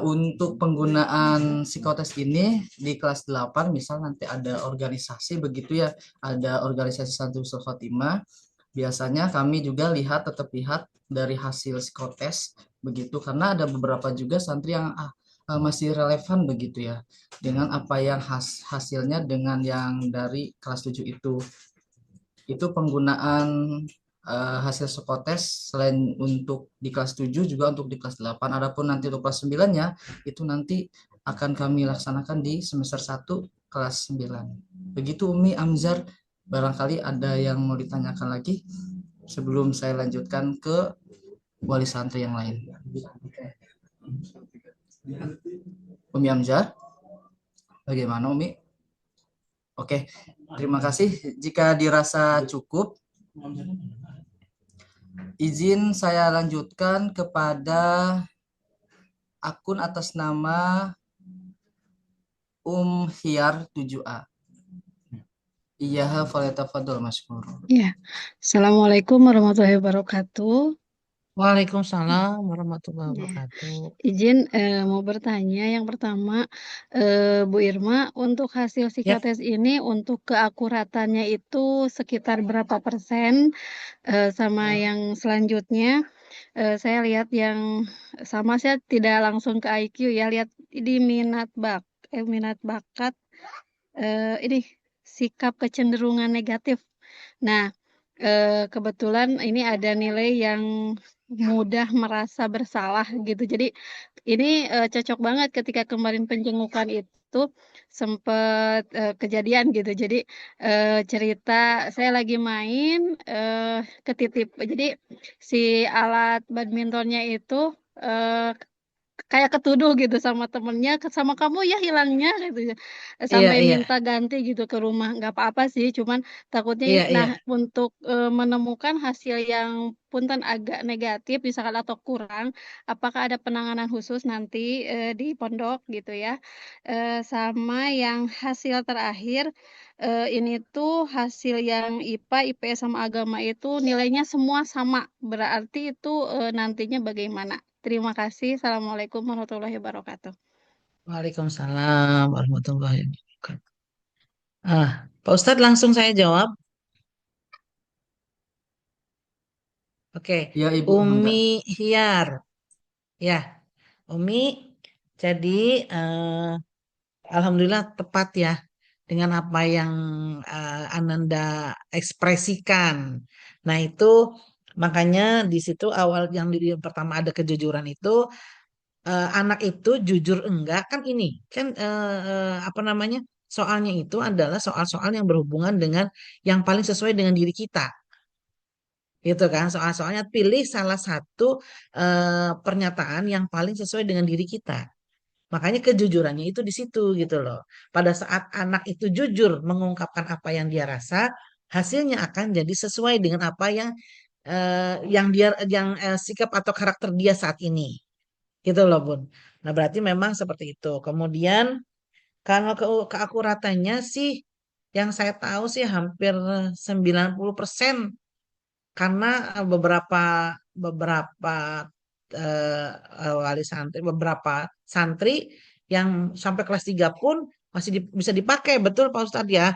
untuk penggunaan psikotes ini di kelas 8 misal nanti ada organisasi begitu ya, ada organisasi Santri Husnul Khotimah, biasanya kami juga tetap lihat dari hasil psikotes begitu, karena ada beberapa juga santri yang masih relevan begitu ya dengan apa yang hasilnya dengan yang dari kelas 7 itu penggunaan hasil psikotes selain untuk di kelas 7 juga untuk di kelas 8. Adapun nanti untuk kelas 9-nya itu nanti akan kami laksanakan di semester 1 kelas 9. Begitu Umi Amzar, barangkali ada yang mau ditanyakan lagi sebelum saya lanjutkan ke wali santri yang lain. Umi Amzar, bagaimana Umi? Oke, terima kasih. Jika dirasa cukup, izin saya lanjutkan kepada akun atas nama Hiar 7A. Iya, falyatafadhol masykur. Ya, Assalamualaikum warahmatullahi wabarakatuh. Waalaikumsalam warahmatullahi Ya, wabarakatuh. izin mau bertanya. Yang pertama, Bu Irma, untuk hasil Ya, psikotes ini untuk keakuratannya itu sekitar berapa persen? Sama yang selanjutnya, saya lihat yang sama, saya tidak langsung ke IQ ya, lihat di minat bakat, ini sikap kecenderungan negatif. Nah, kebetulan ini ada nilai yang mudah merasa bersalah gitu. Jadi ini cocok banget ketika kemarin penjengukan itu sempat kejadian gitu. Jadi cerita saya lagi main ketitip. Jadi si alat badmintonnya itu eh, kayak ketuduh gitu sama temennya, sama kamu ya hilangnya gitu ya. iya, Sampai iya, minta ganti gitu ke rumah. Nggak apa-apa sih, cuman takutnya iya, iya. nah untuk menemukan hasil yang punten agak negatif misalkan atau kurang, apakah ada penanganan khusus nanti di pondok gitu ya. Sama yang hasil terakhir ini tuh hasil yang IPA, IPS sama agama itu nilainya semua sama. Berarti itu nantinya bagaimana? Terima kasih. Assalamualaikum warahmatullahi wabarakatuh. Waalaikumsalam warahmatullahi wabarakatuh. Pak Ustadz langsung saya jawab. Oke, Ya, Ibu, Umi mangga. Hiar. Ya, Umi. Jadi, Alhamdulillah tepat ya dengan apa yang Ananda ekspresikan. Nah, itu makanya di situ awal yang pertama ada kejujuran itu, anak itu jujur enggak kan ini kan apa namanya, soalnya itu adalah soal-soal yang berhubungan dengan yang paling sesuai dengan diri kita gitu kan, soal-soalnya pilih salah satu pernyataan yang paling sesuai dengan diri kita. Makanya kejujurannya itu di situ gitu loh. Pada saat anak itu jujur mengungkapkan apa yang dia rasa, hasilnya akan jadi sesuai dengan apa yang dia sikap atau karakter dia saat ini. Gitu loh, Bun. Nah, berarti memang seperti itu. Kemudian kalau keakuratannya sih yang saya tahu sih hampir 90%, karena beberapa beberapa wali santri, beberapa santri yang sampai kelas 3 pun masih bisa dipakai, betul Pak Ustadz ya.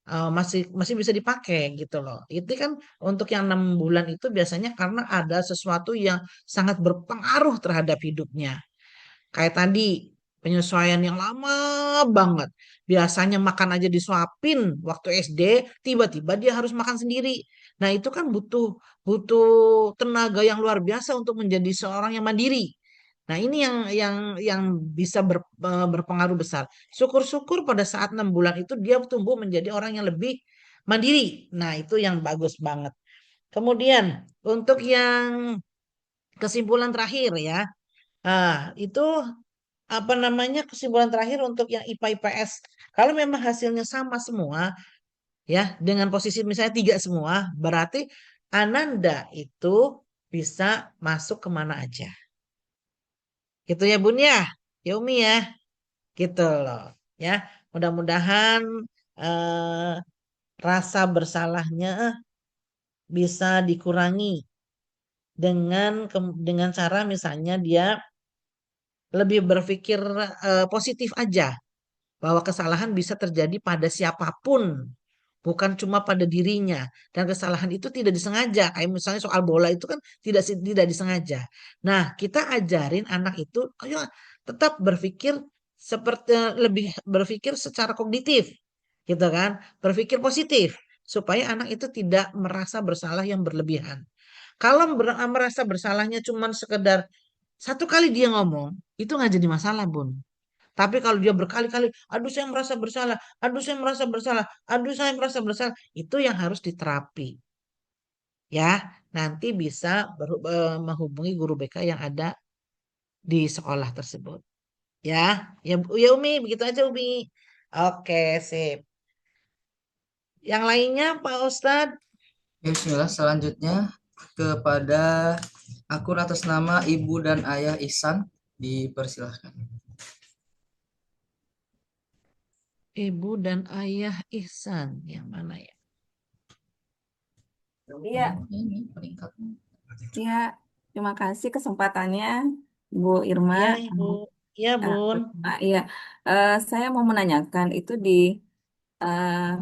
Masih masih bisa dipakai gitu loh. Itu kan untuk yang 6 bulan itu biasanya karena ada sesuatu yang sangat berpengaruh terhadap hidupnya. Kayak tadi penyesuaian yang lama banget. Biasanya makan aja disuapin waktu SD, tiba-tiba dia harus makan sendiri. Nah, itu kan butuh butuh tenaga yang luar biasa untuk menjadi seorang yang mandiri. Nah, ini yang bisa berpengaruh besar. Syukur-syukur pada saat 6 bulan itu dia tumbuh menjadi orang yang lebih mandiri. Nah, itu yang bagus banget. Kemudian untuk yang kesimpulan terakhir ya. Itu apa namanya, kesimpulan terakhir untuk yang IPA IPS. Kalau memang hasilnya sama semua ya dengan posisi misalnya 3 semua, berarti Ananda itu bisa masuk kemana aja. Gitu ya Bun ya, ya Umi ya, gitu loh ya. Mudah-mudahan eh, rasa bersalahnya bisa dikurangi dengan cara misalnya dia lebih berpikir positif aja, bahwa kesalahan bisa terjadi pada siapapun, bukan cuma pada dirinya. Dan kesalahan itu tidak disengaja. Kayak misalnya soal bola itu kan tidak disengaja. Nah, kita ajarin anak itu, ayo tetap berpikir seperti lebih berpikir secara kognitif, gitu kan? Berpikir positif supaya anak itu tidak merasa bersalah yang berlebihan. Kalau merasa bersalahnya cuma sekedar satu kali dia ngomong, itu nggak jadi masalah, Bun. Tapi kalau dia berkali-kali, aduh saya merasa bersalah, aduh saya merasa bersalah, aduh saya merasa bersalah, itu yang harus diterapi. Ya, nanti bisa menghubungi guru BK yang ada di sekolah tersebut. Ya, ya Umi, begitu aja Umi. Oke, sip. Yang lainnya Pak Ustadz, Ya, bismillah. Selanjutnya kepada akun atas nama Ibu dan Ayah Ihsan, dipersilahkan. Ibu dan Ayah Ihsan, yang mana ya? Iya, Ini peringkatnya. iya. Terima kasih kesempatannya, Bu Irma. Ya, Ibu. Ya, Bun. Iya, saya mau menanyakan itu di eh,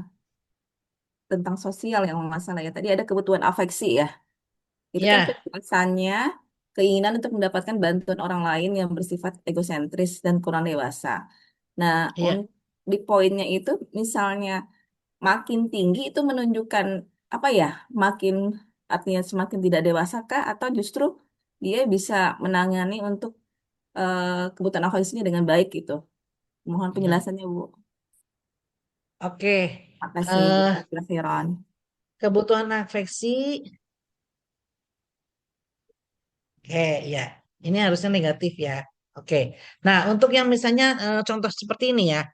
tentang sosial yang masalah ya. Tadi ada kebutuhan afeksi ya. Itu kan Ya, penjelasannya keinginan untuk mendapatkan bantuan orang lain yang bersifat egosentris dan kurang dewasa. Nah, ya. di poinnya itu misalnya makin tinggi itu menunjukkan apa ya? Makin artinya semakin tidak dewasa kah atau justru dia bisa menangani untuk kebutuhan afeksinya dengan baik gitu. Mohon Mhm. penjelasannya, Bu. Oke. Makasih, eh Kak Firon. Kebutuhan afeksi, oke, ya. Ini harusnya negatif ya. Oke. Nah, untuk yang misalnya contoh seperti ini ya,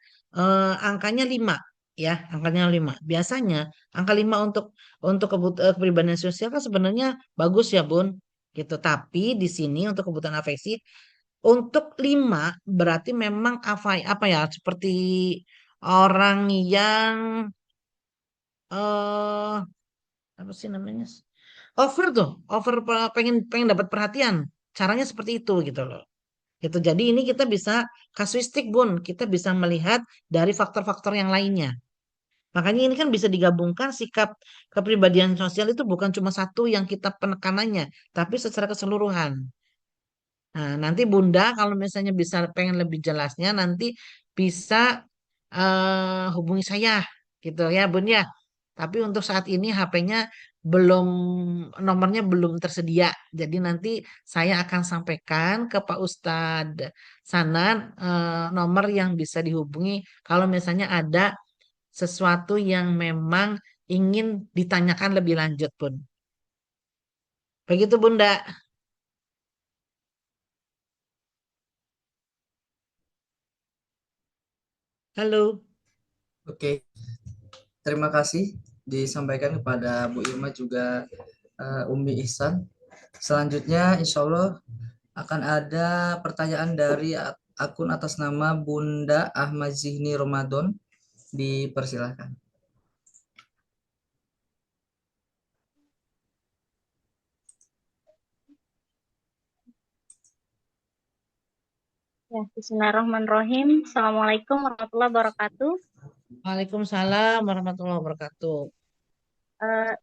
angkanya 5 ya, angkanya 5. Biasanya angka 5 untuk kepribadian sosial kan sebenarnya bagus ya, Bun. Gitu. Tapi di sini untuk kebutuhan afeksi untuk 5 berarti memang apa ya, seperti orang yang eh apa sih namanya? Over tuh, pengen pengen dapat perhatian. Caranya seperti itu gitu loh. Gitu. Jadi ini kita bisa kasuistik, Bun. Kita bisa melihat dari faktor-faktor yang lainnya. Makanya ini kan bisa digabungkan sikap kepribadian sosial itu bukan cuma satu yang kita penekanannya, tapi secara keseluruhan. Nah, nanti Bunda kalau misalnya bisa pengen lebih jelasnya nanti bisa hubungi saya gitu ya Bun ya. Tapi untuk saat ini HP-nya belum nomornya belum tersedia. Jadi nanti saya akan sampaikan ke Pak Ustadz Sanan nomor yang bisa dihubungi kalau misalnya ada sesuatu yang memang ingin ditanyakan lebih lanjut Bun. Begitu Bunda. Halo. Oke, terima kasih disampaikan kepada Bu Irma juga Umi Ihsan. Selanjutnya, insya Allah akan ada pertanyaan dari akun atas nama Bunda Ahmad Zihni Ramadan. Dipersilahkan. Ya, Bismillahirrahmanirrahim. Assalamualaikum warahmatullahi wabarakatuh. Waalaikumsalam warahmatullahi wabarakatuh.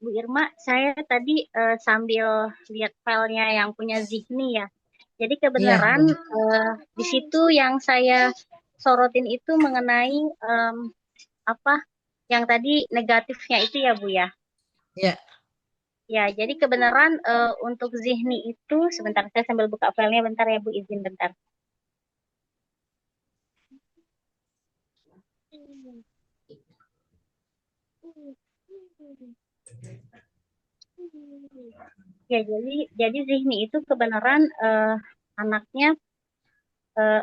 Bu Irma, saya tadi sambil lihat filenya yang punya Zihni ya. Jadi Iya, kebenaran Bun. di situ yang saya sorotin itu mengenai apa yang tadi negatifnya itu ya Bu ya. Iya. Ya, jadi kebenaran untuk Zihni itu sebentar saya sambil buka filenya bentar ya Bu, izin bentar. Ya, jadi Zihni itu kebenaran anaknya eh,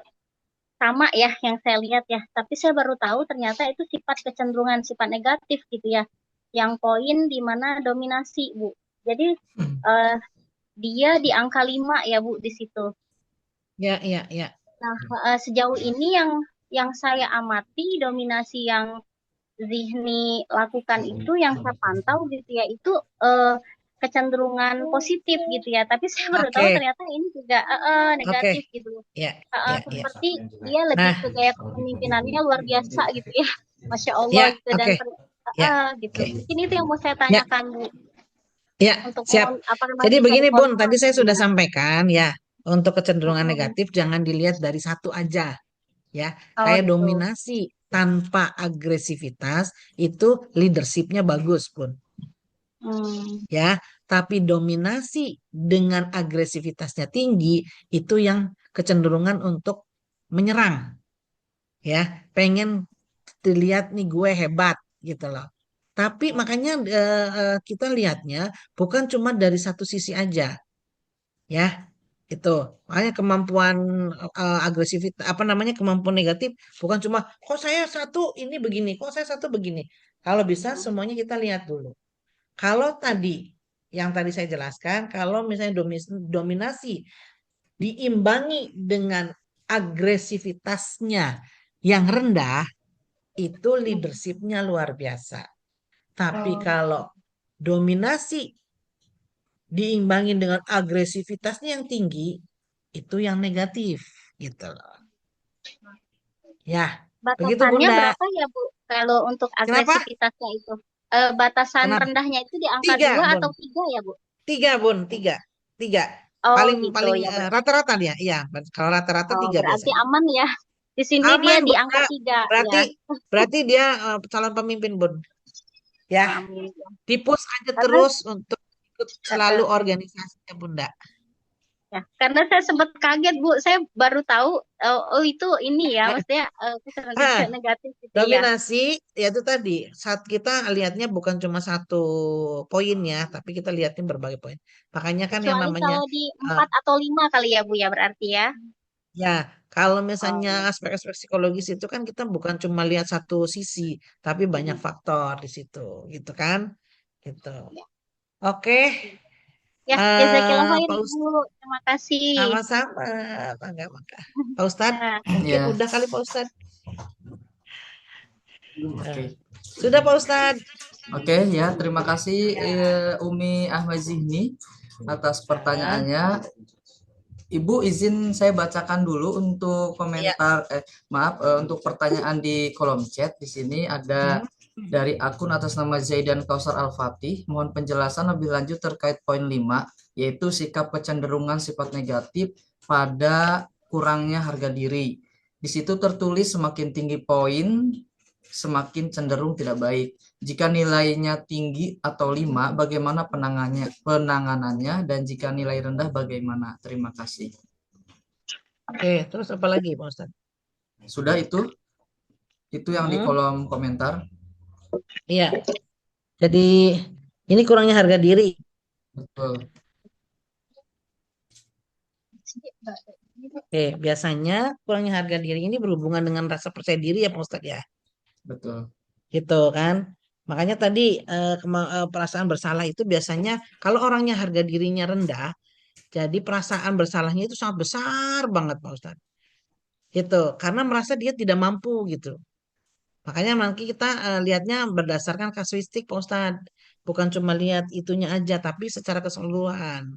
sama ya yang saya lihat ya. Tapi saya baru tahu ternyata itu sifat kecenderungan sifat negatif gitu ya. Yang poin di mana dominasi, Bu. Jadi eh, dia di angka 5 ya, Bu, di situ. Ya, ya, ya. Nah, sejauh ini yang saya amati dominasi yang Zihni lakukan itu yang saya pantau gitu ya, itu eh, kecenderungan positif gitu ya. Tapi saya baru tahu Oke, ternyata ini juga oke. negatif gitu. Ya, ya, ya. Seperti dia lebih Nah, ke gaya kepemimpinannya luar biasa gitu ya. Masya Allah ya, gitu dan oke. Ya, gitu. oke. Mungkin itu yang mau saya Ya, tanyakan Bu ya, untuk siap. mohon apa namanya Jadi dicari begini, Bun, tadi saya konfirmasinya. sudah sampaikan ya, untuk kecenderungan Mm-mm. negatif jangan dilihat dari satu aja, ya. Oh Kayak gitu. dominasi tanpa agresivitas itu leadershipnya bagus, Bun. Hmm. Ya, tapi dominasi dengan agresivitasnya tinggi itu yang kecenderungan untuk menyerang, ya, pengen dilihat nih gue hebat gitu loh. Tapi makanya kita lihatnya bukan cuma dari satu sisi aja, ya. Itu makanya kemampuan agresivitas apa namanya kemampuan negatif bukan cuma kok saya satu ini begini, kok saya satu begini. Kalau bisa semuanya kita lihat dulu. Kalau tadi yang tadi saya jelaskan, kalau misalnya dominasi diimbangi dengan agresivitasnya yang rendah, itu leadershipnya luar biasa. Tapi Oh. kalau dominasi diimbangin dengan agresivitasnya yang tinggi, itu yang negatif gitu loh. Ya, begitu Batasannya Bunda. berapa ya, Bu? Kalau untuk Kenapa? agresivitasnya itu. Batasan Kenapa? rendahnya itu di angka 3, 2 Bun. atau 3 ya, Bu? 3, Bun. 3. 3. Oh, Paling gitu paling ya. rata-rata dia. Iya, kalau rata-rata Oh, 3 berarti biasanya. aman ya. Di sini dia Aman, di Bunda. angka 3 Berarti ya. berarti dia calon pemimpin, Bun. Ya, Amin. dipus aja Karena terus untuk ikut selalu eh, organisasinya, Bunda. ya, karena saya sempat kaget, Bu. Saya baru tahu oh itu ini ya, maksudnya kesan Ah, negatif gitu ya. dominasi, ya itu tadi, saat kita lihatnya bukan cuma satu poin ya, tapi kita lihatnya berbagai poin. Makanya kan yang Kecuali namanya, kalau di eh, 4 atau 5 kali ya, Bu ya, berarti ya. ya kalau Oh, misalnya ya. aspek-aspek psikologis itu kan kita bukan cuma lihat satu sisi, tapi banyak Mm-mm. faktor di situ, gitu kan? Gitu. Ya, Oke, ya, jazakillah khair, Pak Ibu. Ustadz, Terima kasih. sama-sama, bangga-bangga. Pak Ustadz, Ya, mungkin Ya, udah kali Pak Ustadz. oke. Sudah Pak Ustadz. Oke, ya, terima kasih Umi Ahmad Zihni atas Ya, pertanyaannya. Ibu izin saya bacakan dulu untuk iya. komentar, maaf, untuk pertanyaan di kolom chat. Di sini ada Hmm. dari akun atas nama Zaidan Kausar Al-Fatih. Mohon penjelasan lebih lanjut terkait poin 5, yaitu sikap kecenderungan sifat negatif pada kurangnya harga diri. Di situ tertulis semakin tinggi poin, semakin cenderung tidak baik. Jika nilainya tinggi atau 5, bagaimana penanganannya, dan jika nilai rendah bagaimana? Terima kasih. Oke, terus apa lagi Pak Ustadz? Sudah itu yang di Hmm. kolom komentar. Iya, jadi ini kurangnya harga diri. Betul. Oke, biasanya kurangnya harga diri ini berhubungan dengan rasa percaya diri ya Pak Ustadz ya. Betul. Gitu kan. Makanya tadi perasaan bersalah itu biasanya kalau orangnya harga dirinya rendah, jadi perasaan bersalahnya itu sangat besar banget Pak Ustadz. Gitu, karena merasa dia tidak mampu gitu. Makanya nanti kita lihatnya berdasarkan kasuistik Pak Ustadz. Bukan cuma lihat itunya aja, tapi secara keseluruhan.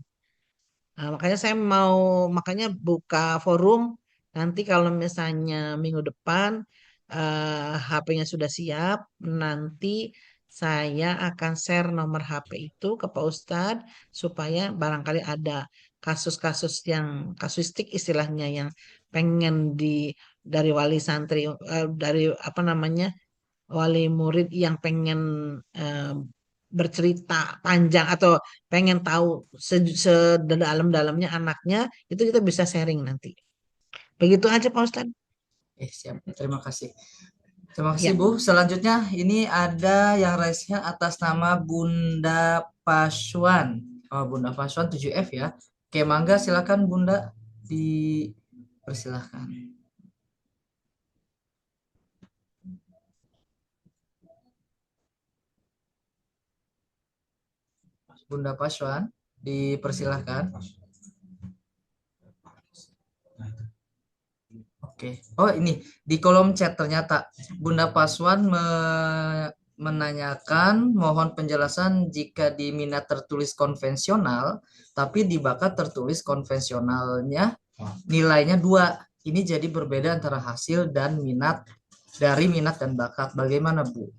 Nah, makanya buka forum nanti kalau misalnya minggu depan HP-nya sudah siap, nanti saya akan share nomor HP itu ke Pak Ustadz supaya barangkali ada kasus-kasus yang kasuistik istilahnya yang pengen dari wali santri dari apa namanya wali murid yang pengen eh, bercerita panjang atau pengen tahu sedalam-dalamnya anaknya, itu kita bisa sharing nanti. Begitu aja Pak Ustadz. Siap. Terima kasih. Terima kasih Ya, Bu. Selanjutnya ini ada yang raise-nya atas nama Bunda Paswan. Oh, Bunda Paswan 7F ya. Oke, mangga silakan Bunda, dipersilahkan. Bunda Paswan, dipersilahkan. Oke. Oh, ini di kolom chat ternyata Bunda Paswan menanyakan mohon penjelasan jika di minat tertulis konvensional, tapi di bakat tertulis konvensionalnya nilainya 2. Ini jadi berbeda antara hasil dan minat dari minat dan bakat. Bagaimana, Bu?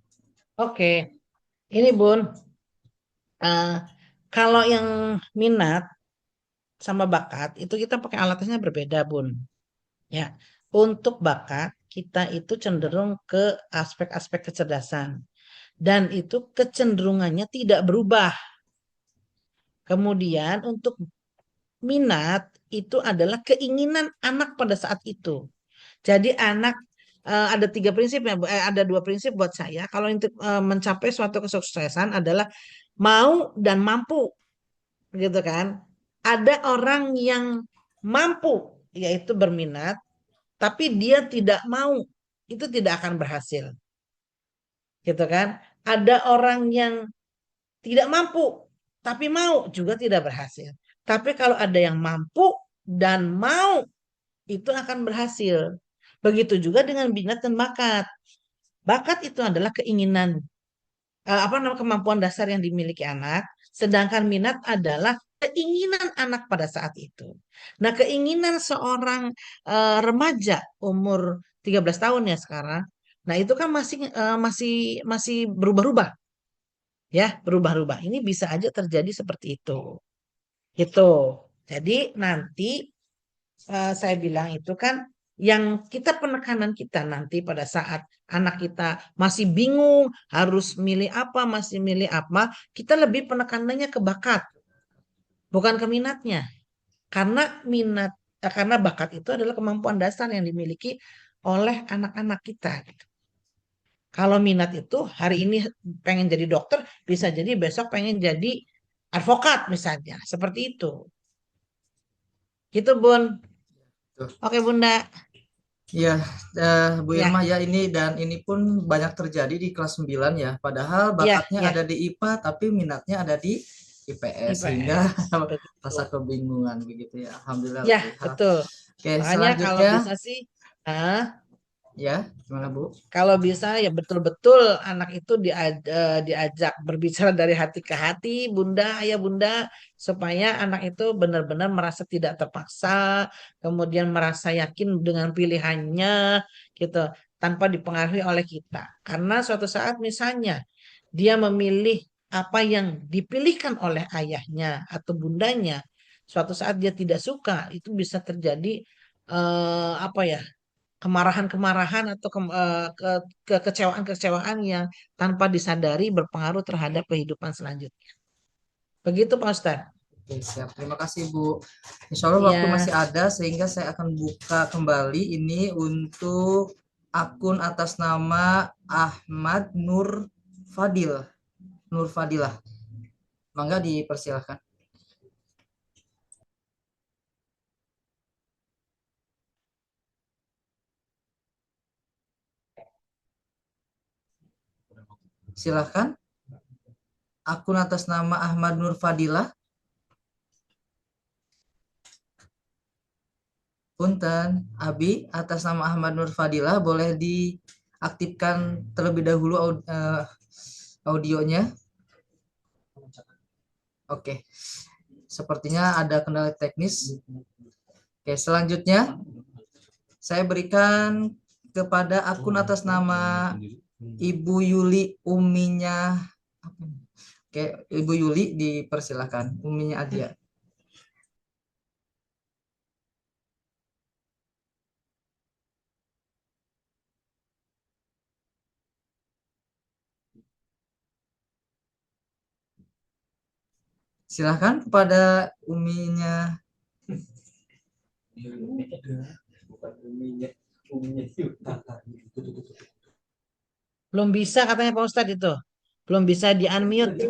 oke. Ini Bun, eh, kalau yang minat sama bakat itu kita pakai alatnya berbeda Bun. Ya, untuk bakat kita itu cenderung ke aspek-aspek kecerdasan dan itu kecenderungannya tidak berubah. Kemudian untuk minat itu adalah keinginan anak pada saat itu. Jadi anak ada 3 prinsip ya, ada 2 prinsip buat saya. Kalau untuk mencapai suatu kesuksesan adalah mau dan mampu, gitu kan? Ada orang yang mampu, yaitu berminat, tapi dia tidak mau, itu tidak akan berhasil, gitu kan? Ada orang yang tidak mampu, tapi mau juga tidak berhasil. Tapi kalau ada yang mampu dan mau, itu akan berhasil. Begitu juga dengan minat dan bakat. Bakat itu adalah keinginan, apa namanya kemampuan dasar yang dimiliki anak, sedangkan minat adalah keinginan anak pada saat itu. Nah, keinginan seorang remaja umur 13 tahun ya sekarang. Nah, itu kan masih berubah-ubah ya, berubah-ubah. Ini bisa aja terjadi seperti itu. Gitu. Jadi nanti saya bilang itu kan yang kita penekanan kita nanti pada saat anak kita masih bingung harus milih apa, masih milih apa, kita lebih penekanannya ke bakat, bukan ke minatnya. Karena bakat itu adalah kemampuan dasar yang dimiliki oleh anak-anak kita, gitu. Kalau minat itu hari ini pengen jadi dokter, bisa jadi besok pengen jadi advokat misalnya, seperti itu. Gitu, Bun. Tuh. Oke, Bunda. Iya, Bu Ya, Irma ya, ini pun banyak terjadi di kelas 9 ya. Padahal ya, bakatnya ya. ada di IPA tapi minatnya ada di IPS, sehingga IPS. rasa Betul. kebingungan begitu ya. Alhamdulillah. Ya, Oke, betul. Oke, Makanya kalau selanjutnya bisa sih, ah, ya, gimana Bu? kalau bisa ya betul-betul anak itu diajak berbicara dari hati ke hati, Bunda, ayah Bunda, supaya anak itu benar-benar merasa tidak terpaksa, kemudian merasa yakin dengan pilihannya, gitu, tanpa dipengaruhi oleh kita. Karena suatu saat misalnya dia memilih apa yang dipilihkan oleh ayahnya atau bundanya, suatu saat dia tidak suka, itu bisa terjadi apa ya? Kemarahan-kemarahan atau kekecewaan-kekecewaan yang tanpa disadari berpengaruh terhadap kehidupan selanjutnya. Begitu Pak Ustadz. Oke, siap. Terima kasih Bu. Insya Allah waktu Ya, masih ada sehingga saya akan buka kembali ini untuk akun atas nama Ahmad Nur Fadil. Nur Fadilah. Mangga dipersilahkan. Silahkan. Akun atas nama Ahmad Nur Fadilah. Punten, Abi atas nama Ahmad Nur Fadilah boleh diaktifkan terlebih dahulu audionya. Oke. Sepertinya ada kendala teknis. Oke, selanjutnya saya berikan kepada akun atas nama Ibu Yuli Uminya. Oke, Ibu Yuli dipersilakan. Uminya Adia. Silahkan kepada Uminya. belum bisa katanya Pak Ustadz itu. Belum bisa di-unmute.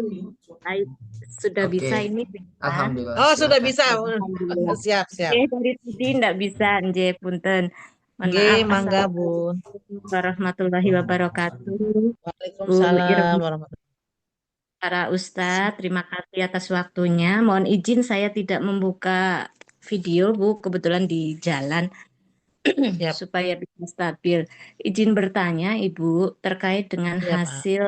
Baik, sudah Oke. bisa ini bisa. Alhamdulillah. Oh, sudah Silakan. bisa. Alhamdulillah. Siap, siap. Oke, dari tadi enggak bisa, Nje, punten. Mohon Oke, maaf. mangga, Bun. Assalamualaikum warahmatullahi wabarakatuh. Bu Waalaikumsalam Irma, warahmatullahi para Ustadz, terima kasih atas waktunya. Mohon izin saya tidak membuka video, Bu, kebetulan di jalan Siap. supaya bisa stabil. Izin bertanya, Ibu, terkait dengan Iya, Pak. hasil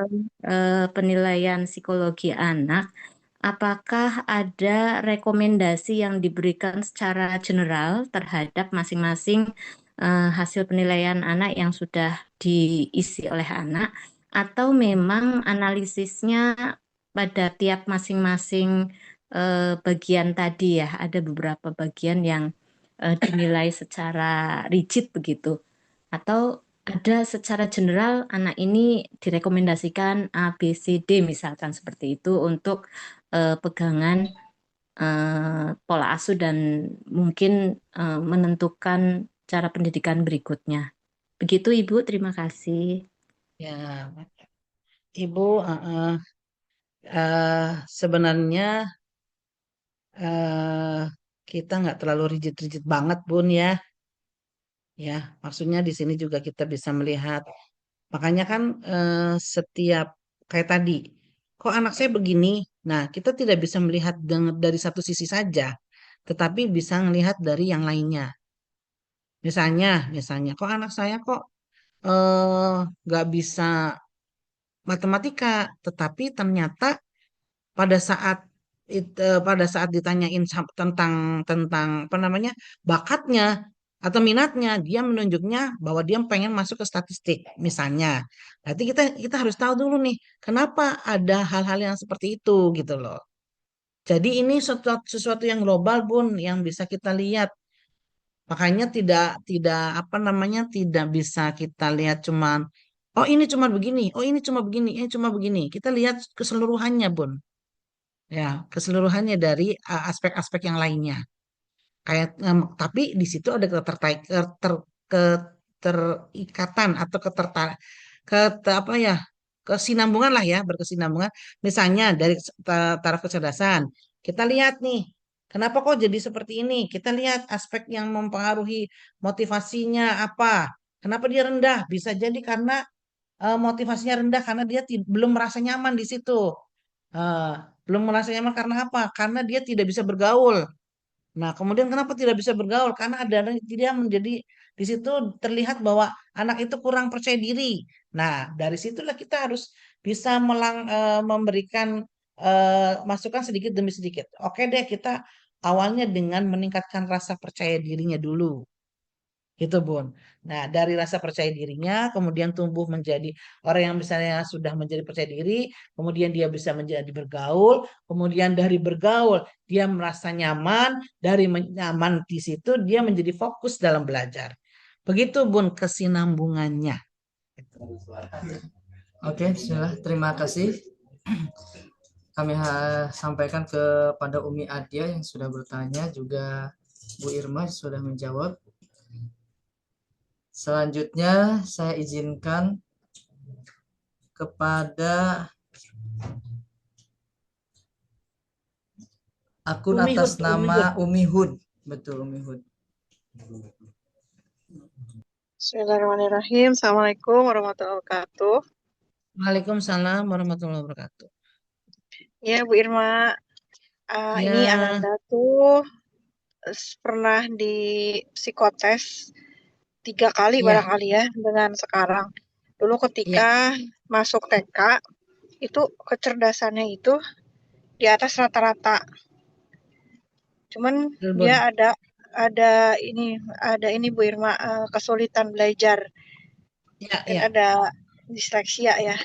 penilaian psikologi anak. Apakah ada rekomendasi yang diberikan secara general terhadap masing-masing hasil penilaian anak yang sudah diisi oleh anak, atau memang analisisnya pada tiap masing-masing bagian tadi ya, ada beberapa bagian yang dinilai secara rigid begitu, atau ada secara general anak ini direkomendasikan A, B, C, D misalkan seperti itu untuk pegangan pola asuh dan mungkin menentukan cara pendidikan berikutnya. Begitu Ibu, terima kasih. Ya, Ibu, sebenarnya kita nggak terlalu rigid-rigid banget, Bun ya. Ya, maksudnya di sini juga kita bisa melihat. Makanya kan setiap kayak tadi, kok anak saya begini? Nah, kita tidak bisa melihat dari satu sisi saja, tetapi bisa melihat dari yang lainnya. Misalnya, kok anak saya kok nggak bisa matematika, tetapi ternyata pada saat pada saat ditanyain tentang apa namanya bakatnya atau minatnya, dia menunjuknya bahwa dia pengen masuk ke statistik misalnya. Berarti kita harus tahu dulu nih, kenapa ada hal-hal yang seperti itu gitu loh. Jadi ini sesuatu yang global Bun, yang bisa kita lihat. Makanya tidak apa namanya tidak bisa kita lihat cuman oh ini cuma begini, oh ini cuma begini, ini cuma begini. Kita lihat keseluruhannya Bun. Ya, keseluruhannya dari aspek-aspek yang lainnya. Kayak tapi di situ ada keterikatan atau apa ya? Kesinambungan lah ya, berkesinambungan. Misalnya dari taraf kecerdasan, kita lihat nih, kenapa kok jadi seperti ini? Kita lihat aspek yang mempengaruhi motivasinya apa? Kenapa dia rendah? Bisa jadi karena motivasinya rendah karena dia belum merasa nyaman di situ. Eh, belum merasa nyaman karena apa? Karena dia tidak bisa bergaul. Nah, kemudian kenapa tidak bisa bergaul? Karena dia menjadi di situ terlihat bahwa anak itu kurang percaya diri. Nah, dari situlah kita harus bisa memberikan masukan sedikit demi sedikit. Oke deh, kita awalnya dengan meningkatkan rasa percaya dirinya dulu. Gitu, Bun. Nah, dari rasa percaya dirinya, kemudian tumbuh menjadi orang yang misalnya sudah menjadi percaya diri, kemudian dia bisa menjadi bergaul, kemudian dari bergaul, dia merasa nyaman, dari nyaman di situ, dia menjadi fokus dalam belajar. Begitu, Bun, kesinambungannya. Oke, bismillah. Terima kasih. Kami sampaikan kepada Umi Adia yang sudah bertanya, juga Bu Irma sudah menjawab. Selanjutnya saya izinkan kepada akun Umi atas Hud, nama Umi Hud. Betul, Umi Hud. Bismillahirrahmanirrahim. Assalamualaikum warahmatullahi wabarakatuh. Waalaikumsalam warahmatullahi wabarakatuh. Ya, Bu Irma, Ya, ini Ananda tuh pernah di psikotes 3 kali ya, barangkali ya dengan sekarang. Dulu ya, ketika masuk TK, itu kecerdasannya itu di atas rata-rata. Cuman betul, Bun. dia ada ini Bu Irma, kesulitan belajar Ya, dan ya, ada disleksia ya.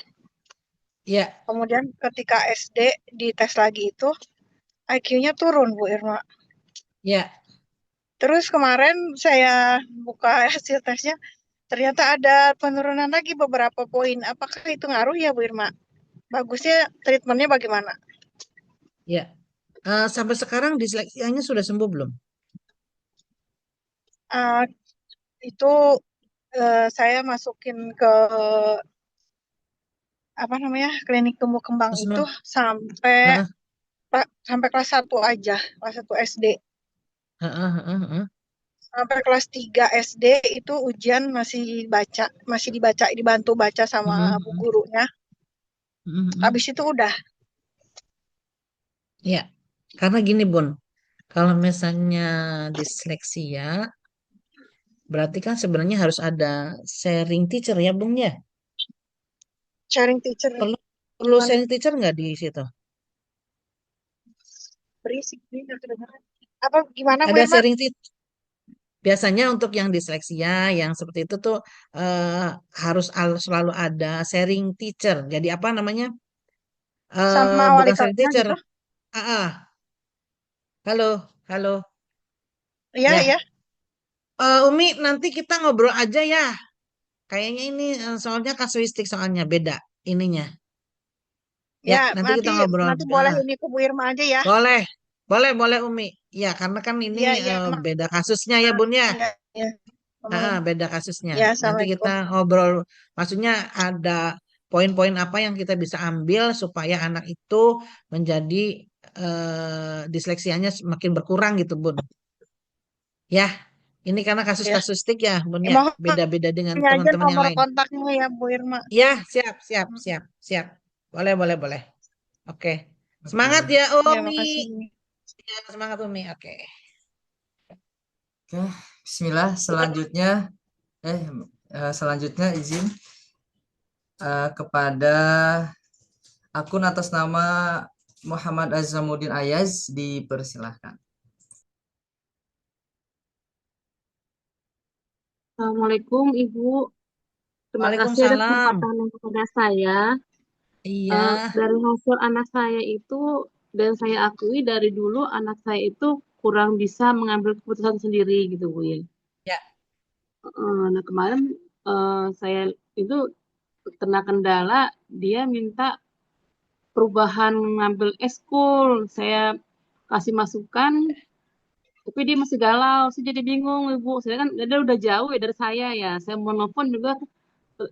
ya, Kemudian ketika SD dites lagi itu IQ-nya turun Bu Irma. ya. Terus kemarin saya buka hasil tesnya, ternyata ada penurunan lagi beberapa poin. Apakah itu ngaruh ya Bu Irma? Bagusnya treatmentnya bagaimana? Ya. Sampai sekarang disleksianya sudah sembuh belum? Uh, itu saya masukin ke apa namanya klinik tumbuh kembang itu Asma. sampai Heeh, sampai kelas 1 aja, kelas 1 SD. heeh, heeh, heeh. Sampai kelas 3 SD itu ujian masih dibantu baca sama bu Mhm, gurunya. mhm, mhm. Habis itu udah. Ya, karena gini Bun, kalau misalnya disleksia, berarti kan sebenarnya harus ada sharing teacher ya Bun ya? Sharing teacher Perlu perlu gimana? sharing teacher nggak di situ? Berisik nih nggak kedengeran. Apa gimana Bu Ada Irma? sharing teacher. Biasanya untuk yang disleksia, yang seperti itu tuh harus selalu ada sharing teacher. Jadi apa namanya? Sama wali Bukan sharing kelasnya teacher. gitu? Ah, ah. Halo, halo. Iya, Ya, iya. Umi nanti kita ngobrol aja ya. Kayaknya ini soalnya kasuistik soalnya beda ininya. Ya, Ya, nanti kita nanti ngobrol. nanti boleh ini ke Bu Irma aja ya. Boleh, boleh Umi. Ya, karena kan ini Iya, iya. beda kasusnya ya Bun ya. Iya, iya. Beda kasusnya. Ya, Nanti kita Assalamualaikum. ngobrol. Maksudnya ada poin-poin apa yang kita bisa ambil supaya anak itu menjadi disleksianya semakin berkurang gitu Bun. Ya, ini karena kasus Ya. kasustik ya Bun ya. Mohon Beda-beda dengan aja teman-teman yang nomor lain. kontaknya ya Bu Irma. Ya, siap. Boleh. Oke. Semangat Oke. ya, Ya, Umi. makasih. Ya, semangat, Umi. Oke. Oke, bismillah. Selanjutnya izin kepada akun atas nama Muhammad Azamuddin Ayaz, dipersilahkan. Assalamualaikum Ibu, terima kasih atas Waalaikumsalam. kesempatan kepada saya. Iya, Dari hasil anak saya itu, dan saya akui dari dulu anak saya itu kurang bisa mengambil keputusan sendiri gitu Bu ya. ya, Nah kemarin saya itu kena kendala, dia minta perubahan mengambil eskul. Saya kasih masukan, tapi dia masih galau. Saya jadi bingung Ibu. Saya kan dia udah jauh ya dari saya ya. Saya mau nelfon juga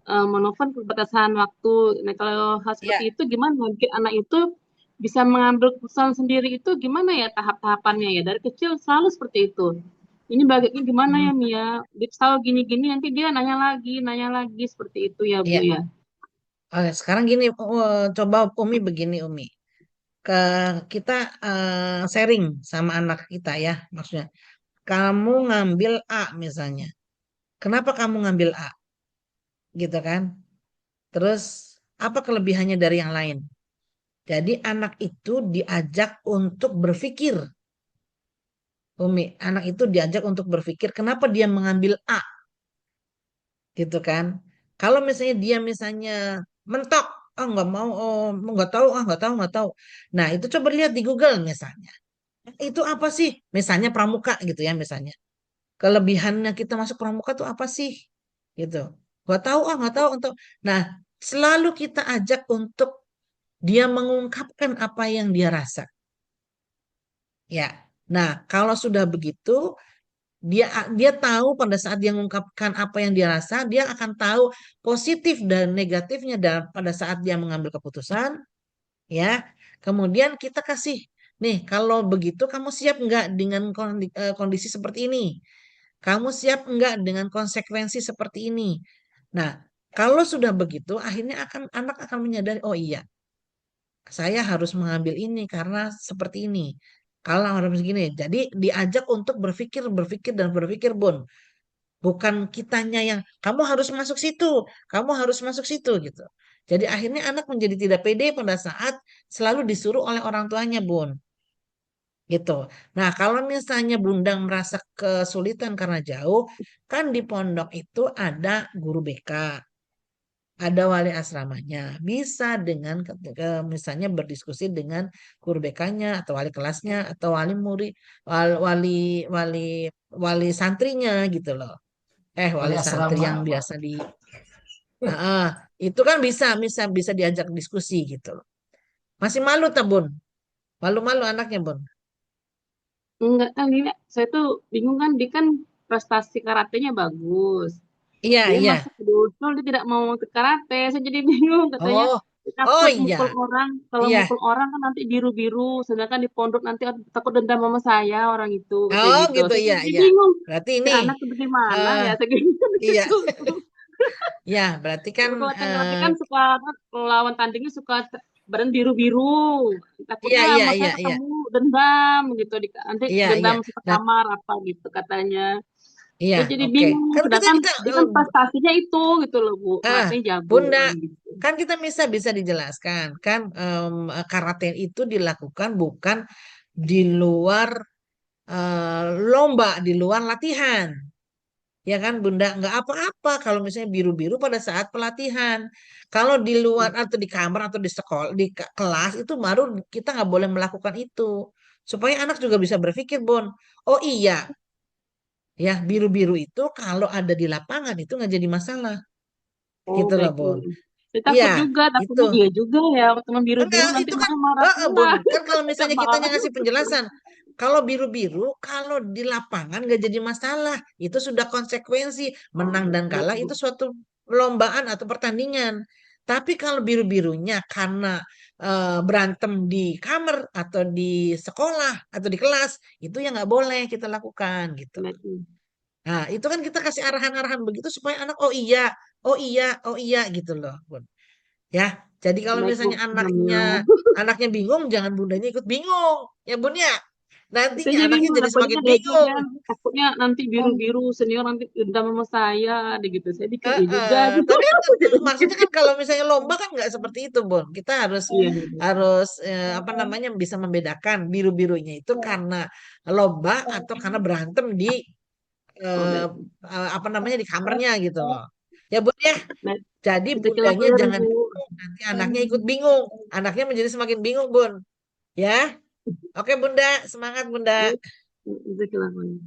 menelpon keterbatasan waktu. Nah, kalau hal seperti ya. itu gimana bikin anak itu bisa mengambil keputusan sendiri itu gimana ya tahap-tahapannya ya? Dari kecil selalu seperti itu. Ini bagiannya gimana ya Hmm, Mia? Dia selalu gini-gini nanti dia nanya lagi seperti itu ya Bu ya. ya. Oke, sekarang gini, coba Umi begini Umi. Ke kita sharing sama anak kita ya, maksudnya. Kamu ngambil A misalnya. Kenapa kamu ngambil A? Gitu kan? Terus apa kelebihannya dari yang lain? Jadi anak itu diajak untuk berpikir. Umi, anak itu diajak untuk berpikir kenapa dia mengambil A, gitu kan? Kalau misalnya dia misalnya mentok, ah nggak mau, oh, nggak tahu, ah nggak tahu. Nah itu coba lihat di Google misalnya. Itu apa sih? Misalnya pramuka gitu ya misalnya. Kelebihannya kita masuk pramuka tuh apa sih? Gitu. Nggak tahu, ah nggak tahu untuk. Nah selalu kita ajak untuk dia mengungkapkan apa yang dia rasa. Ya. Nah kalau sudah begitu dia dia tahu pada saat dia mengungkapkan apa yang dia rasa, dia akan tahu positif dan negatifnya dan pada saat dia mengambil keputusan, ya. Kemudian kita kasih, nih kalau begitu kamu siap nggak dengan kondisi seperti ini? Kamu siap nggak dengan konsekuensi seperti ini? Nah, kalau sudah begitu, akhirnya anak akan menyadari, oh iya, saya harus mengambil ini karena seperti ini. Kalau harus begini, jadi diajak untuk berpikir, berpikir dan berpikir, Bun. Bukan kitanya yang kamu harus masuk situ, kamu harus masuk situ gitu. Jadi akhirnya anak menjadi tidak pede pada saat selalu disuruh oleh orang tuanya, Bun. Gitu. Nah, kalau misalnya Bundang merasa kesulitan karena jauh, kan di pondok itu ada guru BK, ada wali asramanya. Bisa dengan misalnya berdiskusi dengan guru BK-nya atau wali kelasnya atau wali murid, wali wali wali santrinya gitu loh. Wali Wali santri asrama. yang biasa di ah, itu kan bisa bisa bisa diajak diskusi gitu loh. Masih malu tak Bun? Malu-malu anaknya Bun. Enggak kan gini, saya tuh bingung kan dia kan prestasi karatenya bagus. Iya, Dia iya. masuk ke usul dia tidak mau ikut karate. Saya jadi bingung katanya Oh, oh takut iya. mukul orang. Kalau Iya. mukul orang kan nanti biru-biru. Sedangkan di pondok nanti takut dendam sama saya orang itu katanya Oh gitu. gitu, Saya iya, jadi iya. bingung. Berarti Si ini anak itu gimana eh ya? Saya gitu iya. gitu. Ya, berarti kan Kalau laki-laki kan suka lawan tandingnya suka badan biru-biru. iya, Takutnya iya, sama iya, saya iya. ketemu dendam gitu. Nanti Iya, iya. dendam Nah, sekamar apa gitu katanya. iya, Saya jadi oke. bingung. Kan kita Sedangkan kita dia kan prestasinya itu gitu loh Bu. ah, Karatnya jago Bunda, orang gitu. kan kita bisa bisa dijelaskan kan karate itu dilakukan bukan di luar lomba, di luar latihan. Ya kan Bunda, nggak apa-apa kalau misalnya biru-biru pada saat pelatihan. Kalau di luar atau di kamar atau di sekolah, di kelas itu baru kita nggak boleh melakukan itu. Supaya anak juga bisa berpikir, Bon. Oh iya, ya biru-biru itu kalau ada di lapangan itu nggak jadi masalah. Oh Gitu loh, baik Bu. Bon. Saya Iya, takut juga. itu. Takutnya iya juga ya. Teman biru-biru Enggak, nanti itu kan, marah-marah pula. Bun. Kan kalau Nggak misalnya kitanya mau. ngasih penjelasan, kalau biru-biru, kalau di lapangan nggak jadi masalah. Itu sudah konsekuensi. Oh Menang dan baik kalah Bu. itu suatu lombaan atau pertandingan. Tapi kalau biru-birunya karena berantem di kamar atau di sekolah atau di kelas, itu yang nggak boleh kita lakukan gitu. Baik Bu. Nah, itu kan kita kasih arahan-arahan begitu supaya anak, oh iya, oh iya, oh iya gitu loh, Bun. Ya, jadi kalau Baik Bu. misalnya Alhamdulillah. anaknya bingung, jangan bundanya ikut bingung, ya Bun ya. Nantinya Saya anaknya bingung, jadi semakin apalagi bingung. kan takutnya nanti biru-biru senior nanti dendam sama saya, deh gitu. Saya pikir ya juga gitu. Tapi kan Jadi maksudnya kan kalau misalnya lomba kan nggak seperti itu, Bon. Kita harus iya, harus apa namanya bisa membedakan biru-birunya itu karena lomba atau karena berantem di oh, eh, apa namanya di kamarnya gitu loh. Ya Bun ya. nah, Jadi Jazakallah bundanya khair, jangan Bu. bingung, nanti anaknya ikut bingung. Anaknya menjadi semakin bingung, Bun. Ya. Oke, Bunda, semangat Bunda. Jazakallah khair.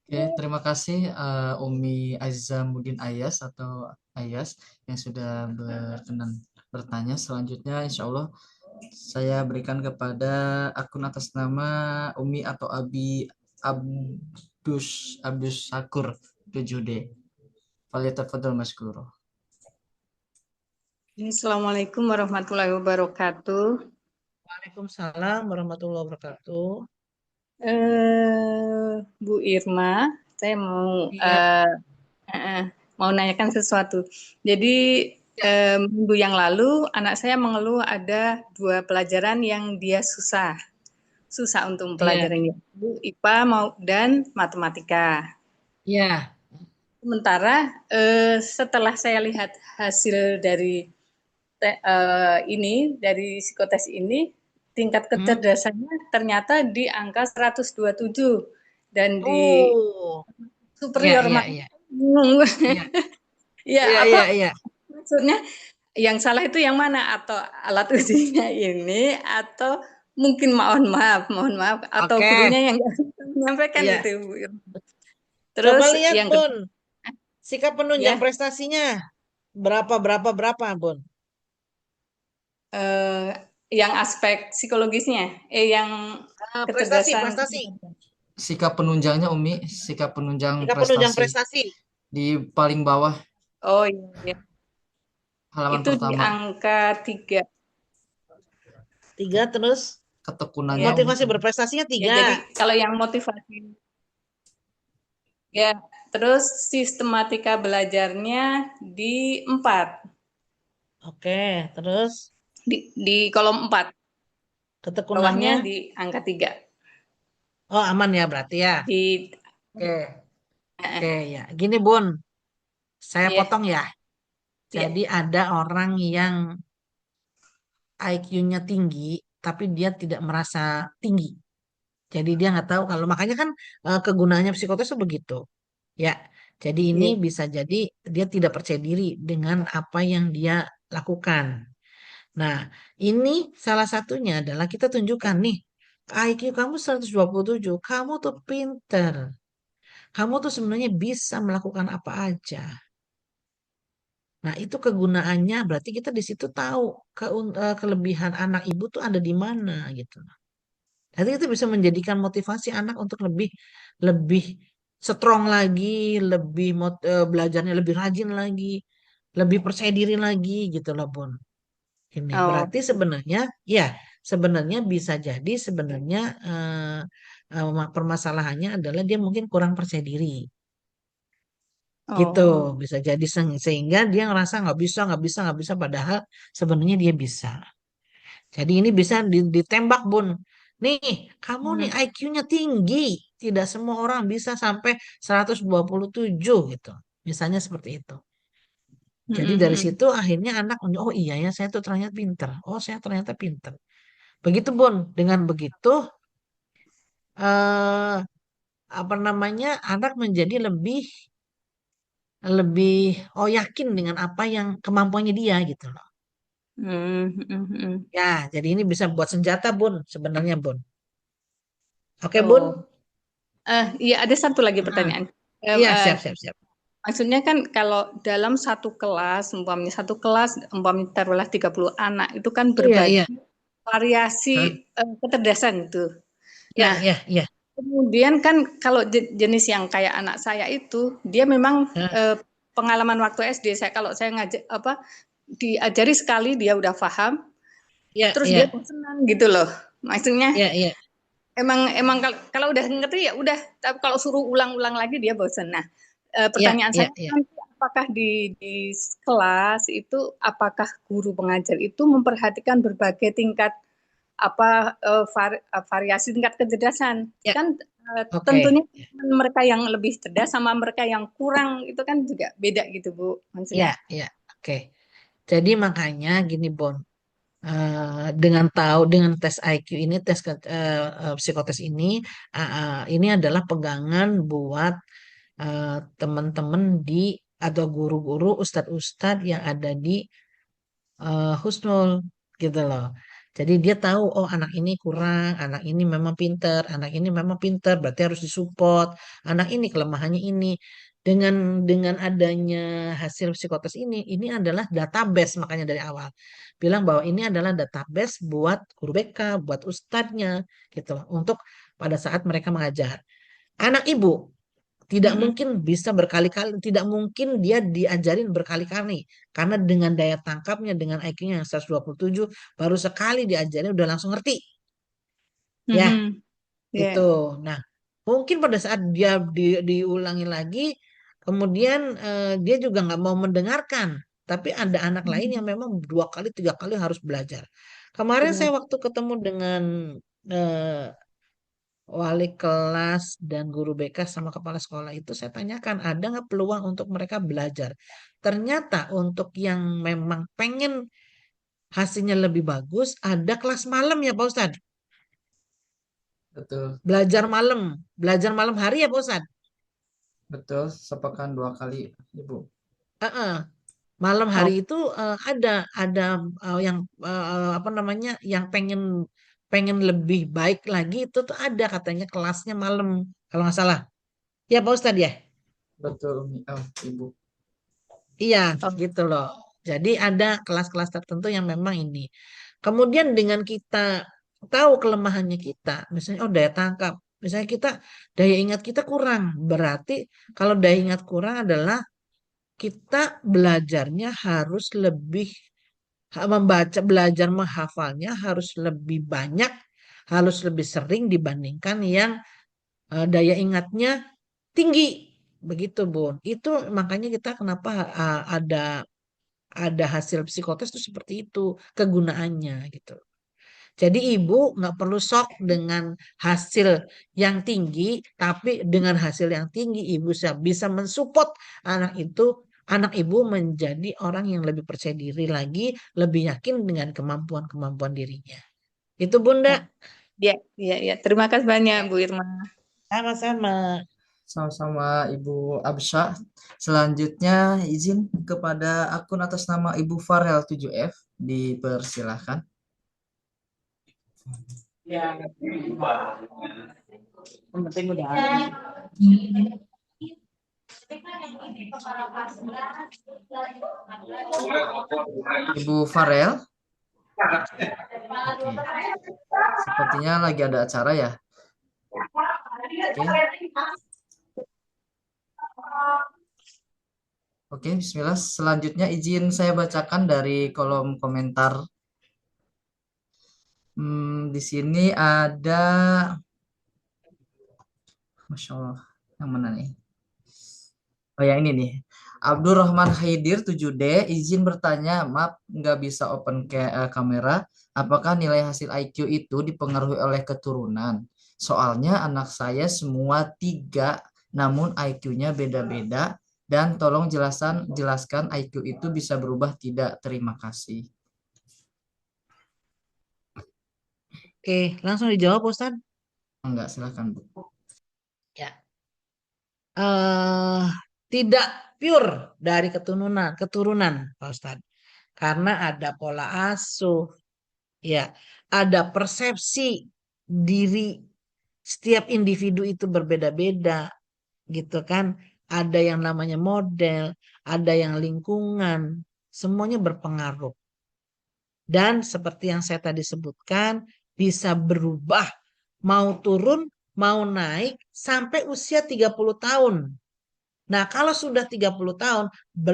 Oke, terima kasih Umi Azamuddin Ayas atau Ayas yang sudah berkenan bertanya. Selanjutnya, insya Allah saya berikan kepada akun atas nama Umi atau Abi Abdus Sakur 7D. Falyatafadhal maskuro. Assalamualaikum warahmatullahi wabarakatuh. Waalaikumsalam warahmatullahi wabarakatuh. Bu Irma, saya Iya. mau nanyakan sesuatu. Jadi minggu yang lalu anak saya mengeluh ada 2 pelajaran yang dia susah untuk Iya. mempelajarinya, IPA dan matematika. Iya. Sementara setelah saya lihat hasil dari dari psikotes ini, tingkat kecerdasannya ternyata di angka 127 dan di Oh. superior Iya. bingung. Iya. Ya, Iya, iya. maksudnya yang salah itu yang mana? Atau alat ujinya ini atau mungkin mohon maaf atau Oke. gurunya yang nggak menyampaikan Iya. itu, Bu. Coba Terus lihat, yang Bun. Sikap penunjang Ya. prestasinya. Berapa, Bun? Yang aspek psikologisnya, yang kecerdasan. Prestasi. Sikap penunjangnya Umi, sikap penunjang Sikap penunjang prestasi prestasi. di paling bawah Oh iya. halaman Itu di pertama. angka 3. 3 terus Ketekunannya motivasi berprestasinya 3. Ya, jadi kalau yang motivasi ya, terus sistematika belajarnya di 4. Oke, terus Di kolom 4. Bawahnya ketekunannya di angka 3. oh aman ya berarti ya. Di Oke ya. Gini Bun, saya Iya. potong ya. Jadi ada orang yang IQ-nya tinggi, tapi dia tidak merasa tinggi. Jadi dia nggak tahu kalau makanya kan kegunaannya psikotes itu begitu. Ya, jadi ini Iya. bisa jadi dia tidak percaya diri dengan apa yang dia lakukan. Nah, ini salah satunya adalah kita tunjukkan nih, IQ kamu 127, kamu tuh pinter. Kamu tuh sebenarnya bisa melakukan apa aja. Nah, itu kegunaannya berarti kita di situ tahu kelebihan anak ibu tuh ada di mana gitu. Jadi itu bisa menjadikan motivasi anak untuk lebih lebih strong lagi, lebih belajarnya lebih rajin lagi, lebih percaya diri lagi gitu loh, Bun. Ini Oh. berarti sebenarnya ya sebenarnya bisa jadi sebenarnya permasalahannya adalah dia mungkin kurang percaya diri. Gitu Oh. bisa jadi sehingga dia ngerasa nggak bisa padahal sebenarnya dia bisa. Jadi ini bisa ditembak Bun. Nih, kamu nih IQ-nya tinggi. Tidak semua orang bisa sampai 127 gitu. Misalnya seperti itu. Jadi dari situ akhirnya anak, oh iya ya saya tuh ternyata pinter. Oh saya ternyata pinter. Begitu Bun. Dengan begitu, eh, apa namanya, anak menjadi lebih yakin dengan apa yang kemampuannya dia gitu loh. Ya, jadi ini bisa buat senjata Bun sebenarnya Bun. Oke Bun. Iya, ada satu lagi pertanyaan. Iya, siap. Maksudnya kan kalau dalam satu kelas, umpamanya taruhlah 30 anak, itu kan berbagai variasi kecerdasan itu. Nah, kemudian kan kalau jenis yang kayak anak saya itu, dia memang pengalaman waktu SD, kalau saya diajari sekali dia udah paham, terus dia senang gitu loh. Maksudnya emang kalau udah ngerti ya udah, tapi kalau suruh ulang-ulang lagi dia bosan. Nah, pertanyaan saya nanti apakah di kelas itu apakah guru pengajar itu memperhatikan berbagai tingkat variasi tingkat kecerdasan. Ya. Kan Oke. tentunya mereka yang lebih cerdas sama mereka yang kurang itu kan juga beda gitu Bu. Maksudnya. Ya, oke. Jadi makanya gini Bon, dengan tes IQ ini, tes psikotes ini adalah pegangan buat teman-teman atau guru-guru, ustadz-ustadz yang ada di Husnul gitu loh. Jadi dia tahu, oh anak ini kurang, anak ini memang pinter, anak ini memang pinter, berarti harus disupport. Anak ini kelemahannya ini. Dengan adanya hasil psikotes ini adalah database, makanya dari awal bilang bahwa ini adalah database buat guru BK, buat ustadznya gitu loh, untuk pada saat mereka mengajar. Anak ibu tidak mungkin bisa berkali-kali, tidak mungkin dia diajarin berkali-kali. Karena dengan daya tangkapnya, dengan IQ-nya yang 127, baru sekali diajarin udah langsung ngerti. Ya, gitu. Nah, mungkin pada saat dia diulangi lagi, kemudian dia juga nggak mau mendengarkan. Tapi ada anak lain yang memang 2 kali, 3 kali harus belajar. Kemarin saya waktu ketemu dengan wali kelas dan guru BK sama kepala sekolah itu, saya tanyakan ada nggak peluang untuk mereka belajar. Ternyata untuk yang memang pengen hasilnya lebih bagus, ada kelas malam ya Pak Ustadz. Betul. Belajar malam hari ya Pak Ustadz. Betul, sepekan 2 kali Ibu. Malam hari itu ada yang yang pengen lebih baik lagi, itu tuh ada katanya kelasnya malam kalau nggak salah. Ya Pak Ustadz ya. Betul, Ibu. Iya, gitu loh. Jadi ada kelas-kelas tertentu yang memang ini. Kemudian dengan kita tahu kelemahannya kita, misalnya daya tangkap, misalnya kita daya ingat kita kurang, berarti kalau daya ingat kurang adalah kita belajarnya harus lebih belajar menghafalnya harus lebih banyak, harus lebih sering dibandingkan yang daya ingatnya tinggi. Begitu Bun. Itu makanya kita kenapa ada hasil psikotes itu seperti itu kegunaannya gitu. Jadi ibu nggak perlu shock dengan hasil yang tinggi, tapi dengan hasil yang tinggi ibu bisa mensupport anak ibu menjadi orang yang lebih percaya diri lagi, lebih yakin dengan kemampuan dirinya. Itu Bunda. Ya. Terima kasih banyak Bu Irma. Sama-sama. Sama-sama Ibu Absya. Selanjutnya izin kepada akun atas nama Ibu Farel 7F, dipersilahkan. Ya. Penting udah. Ibu Farel. Oke. Sepertinya lagi ada acara ya. Oke, bismillah. Selanjutnya izin saya bacakan dari kolom komentar. Di sini ada, Masya Allah, yang mana nih? Oh yang ini nih. Abdurrahman Haidir 7D, izin bertanya, maaf nggak bisa open kamera. Apakah nilai hasil IQ itu dipengaruhi oleh keturunan? Soalnya anak saya semua 3, namun IQ-nya beda-beda. Dan tolong jelaskan IQ itu bisa berubah tidak? Terima kasih. Oke, langsung dijawab Ustaz. Enggak, silakan Bu. Ya. Tidak pure dari keturunan Pak Ustadz. Karena ada pola asuh, ya, ada persepsi diri setiap individu itu berbeda-beda, gitu kan? Ada yang namanya model, ada yang lingkungan, semuanya berpengaruh. Dan seperti yang saya tadi sebutkan, bisa berubah, mau turun, mau naik sampai usia 30 tahun. Nah, kalau sudah 30 tahun,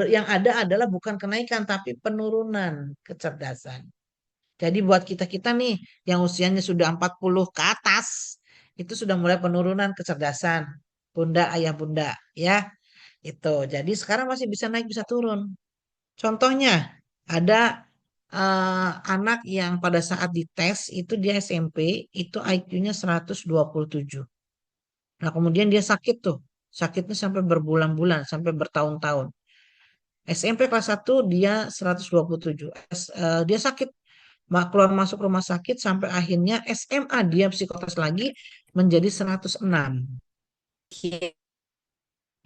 yang ada adalah bukan kenaikan, tapi penurunan kecerdasan. Jadi buat kita-kita nih, yang usianya sudah 40 ke atas, itu sudah mulai penurunan kecerdasan. Bunda, ayah bunda, ya. Itu. Jadi sekarang masih bisa naik, bisa turun. Contohnya, ada anak yang pada saat dites itu dia SMP itu IQ-nya 127. Nah, kemudian dia sakit tuh. Sakitnya sampai berbulan-bulan, sampai bertahun-tahun. SMP kelas 1 dia 127. Dia sakit, keluar masuk rumah sakit sampai akhirnya SMA dia psikotes lagi menjadi 106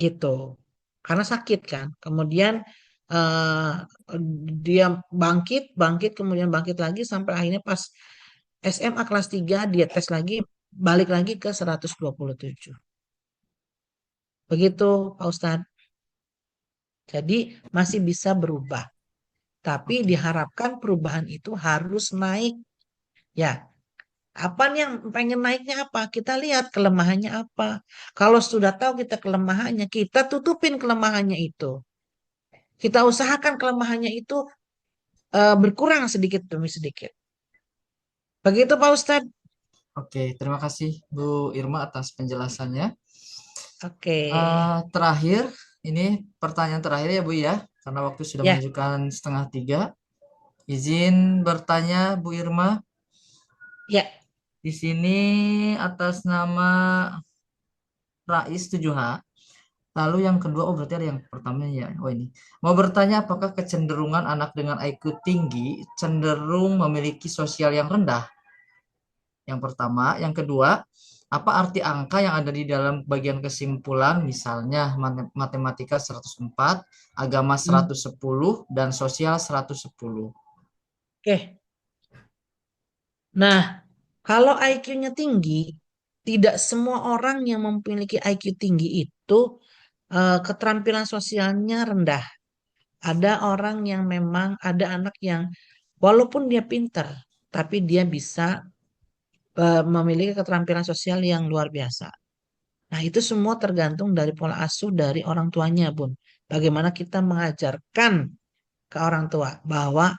gitu. Karena sakit kan. Kemudian eh, dia bangkit, kemudian bangkit lagi sampai akhirnya pas SMA kelas 3 dia tes lagi, balik lagi ke 127. Begitu Pak Ustadz. Jadi masih bisa berubah. Tapi diharapkan perubahan itu harus naik. Ya, apa nih yang pengen naiknya apa? Kita lihat kelemahannya apa. Kalau sudah tahu kita kelemahannya, kita tutupin kelemahannya itu. Kita usahakan kelemahannya itu berkurang sedikit demi sedikit. Begitu Pak Ustadz. Oke, terima kasih Bu Irma atas penjelasannya. Oke. Terakhir, ini pertanyaan terakhir ya Bu ya, karena waktu sudah menunjukkan 2:30. Izin bertanya Bu Irma. Ya. Di sini atas nama Rais 7H. Lalu yang kedua, berarti ada yang pertama ya. Oh ini. Mau bertanya apakah kecenderungan anak dengan IQ tinggi cenderung memiliki sosial yang rendah? Yang pertama. Yang kedua, apa arti angka yang ada di dalam bagian kesimpulan, misalnya matematika 104, agama 110, dan sosial 110? Oke. Nah, kalau IQ-nya tinggi, tidak semua orang yang memiliki IQ tinggi itu keterampilan sosialnya rendah. Ada orang yang memang, ada anak yang walaupun dia pinter, tapi dia bisa memiliki keterampilan sosial yang luar biasa. Nah, itu semua tergantung dari pola asuh dari orang tuanya, Bun. Bagaimana kita mengajarkan ke orang tua bahwa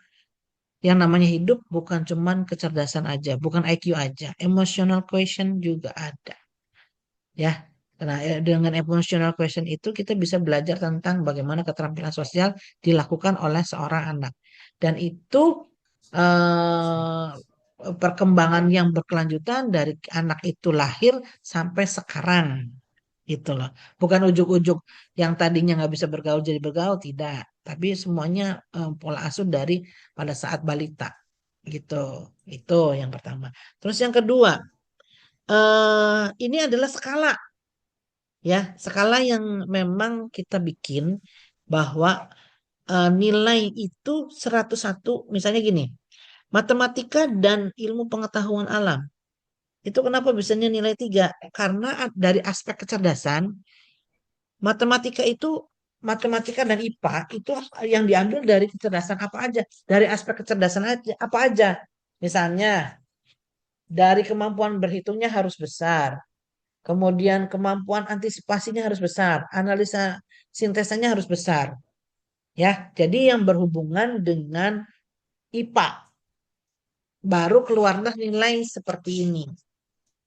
yang namanya hidup bukan cuman kecerdasan aja, bukan IQ aja, emotional quotient juga ada. Ya. Nah, dengan emotional quotient itu kita bisa belajar tentang bagaimana keterampilan sosial dilakukan oleh seorang anak. Dan itu perkembangan yang berkelanjutan dari anak itu lahir sampai sekarang. Gitu loh. Bukan ujuk-ujuk yang tadinya nggak bisa bergaul jadi bergaul, tidak. Tapi semuanya pola asuh dari pada saat balita. Gitu. Itu yang pertama. Terus yang kedua, ini adalah skala. Ya, skala yang memang kita bikin bahwa nilai itu 101, misalnya gini, matematika dan ilmu pengetahuan alam. Itu kenapa bisanya nilai 3? Karena dari aspek kecerdasan, matematika dan IPA itu yang diambil dari kecerdasan apa aja, dari aspek kecerdasan aja, apa aja. Misalnya, dari kemampuan berhitungnya harus besar. Kemudian kemampuan antisipasinya harus besar, analisa sintesanya harus besar. Ya, jadi yang berhubungan dengan IPA baru keluarlah nilai seperti ini.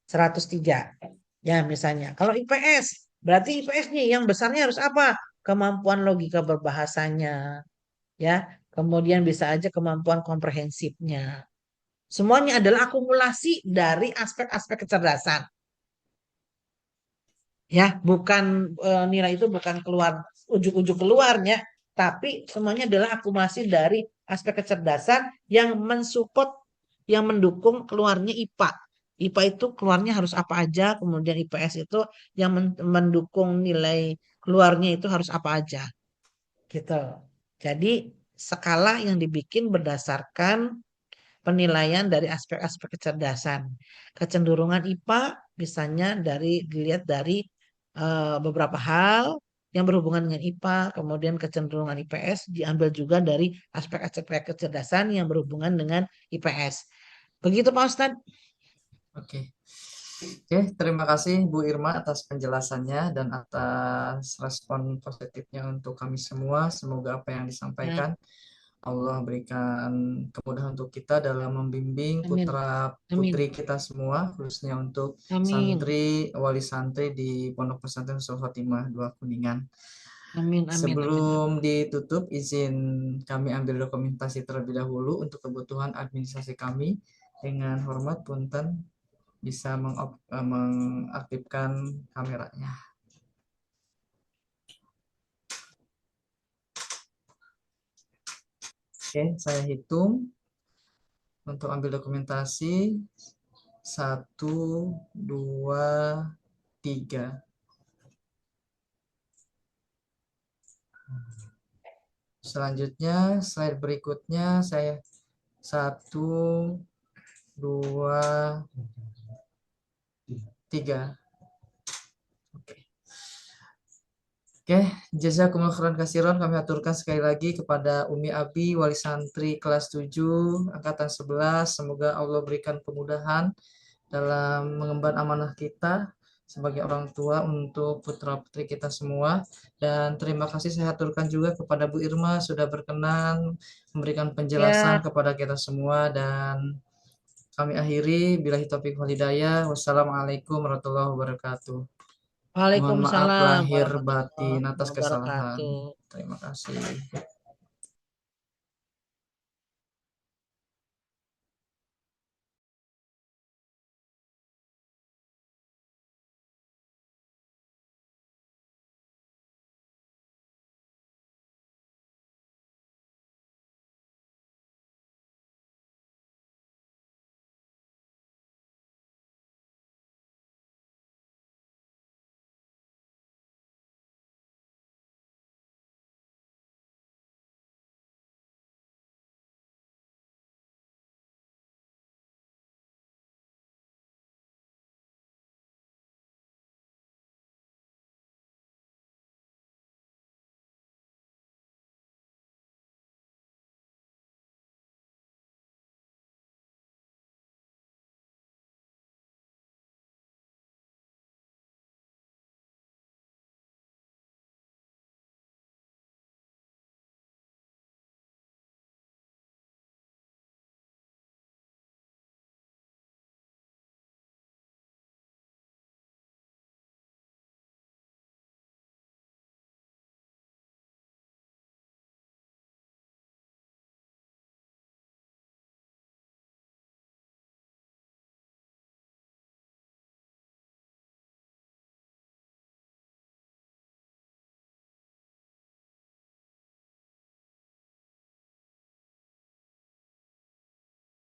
103. Ya, misalnya. Kalau IPS, berarti IPS nih yang besarnya harus apa? Kemampuan logika berbahasanya. Ya, kemudian bisa aja kemampuan komprehensifnya. Semuanya adalah akumulasi dari aspek-aspek kecerdasan. Ya, bukan nilai itu bukan keluar ujuk-ujuk keluarnya, tapi semuanya adalah akumulasi dari aspek kecerdasan yang mensupport, yang mendukung keluarnya IPA. IPA itu keluarnya harus apa aja, kemudian IPS itu yang mendukung nilai keluarnya itu harus apa aja. Gitu. Jadi skala yang dibikin berdasarkan penilaian dari aspek-aspek kecerdasan. Kecenderungan IPA misalnya dilihat dari beberapa hal yang berhubungan dengan IPA, kemudian kecenderungan IPS diambil juga dari aspek-aspek kecerdasan yang berhubungan dengan IPS. Begitu Pak Ustadz. Oke, terima kasih Bu Irma atas penjelasannya dan atas respon positifnya untuk kami semua. Semoga apa yang disampaikan Allah berikan kemudahan untuk kita dalam membimbing putra-putri kita semua, khususnya untuk santri, wali santri di Pondok Pesantren Nurul Khotimah 2 Kuningan. Amin, amin, amin. Sebelum ditutup, izin kami ambil dokumentasi terlebih dahulu untuk kebutuhan administrasi kami. Dengan hormat, punten bisa mengaktifkan kameranya. Oke, saya hitung untuk ambil dokumentasi. 1, 2, 3. Selanjutnya, slide berikutnya saya 1, 2, 3. Oke, jazakumullah khairan katsiran, kami aturkan sekali lagi kepada Umi Abi, wali santri kelas 7, angkatan 11. Semoga Allah berikan kemudahan dalam mengemban amanah kita sebagai orang tua untuk putra-putri kita semua. Dan terima kasih saya aturkan juga kepada Bu Irma sudah berkenan memberikan penjelasan kepada kita semua. Dan kami akhiri, billahi taufiq wal hidayah. Wassalamualaikum warahmatullahi wabarakatuh. Mohon maaf Waalaikumsalam lahir batin warahmatullahi atas kesalahan. wabarakatuh. Terima kasih.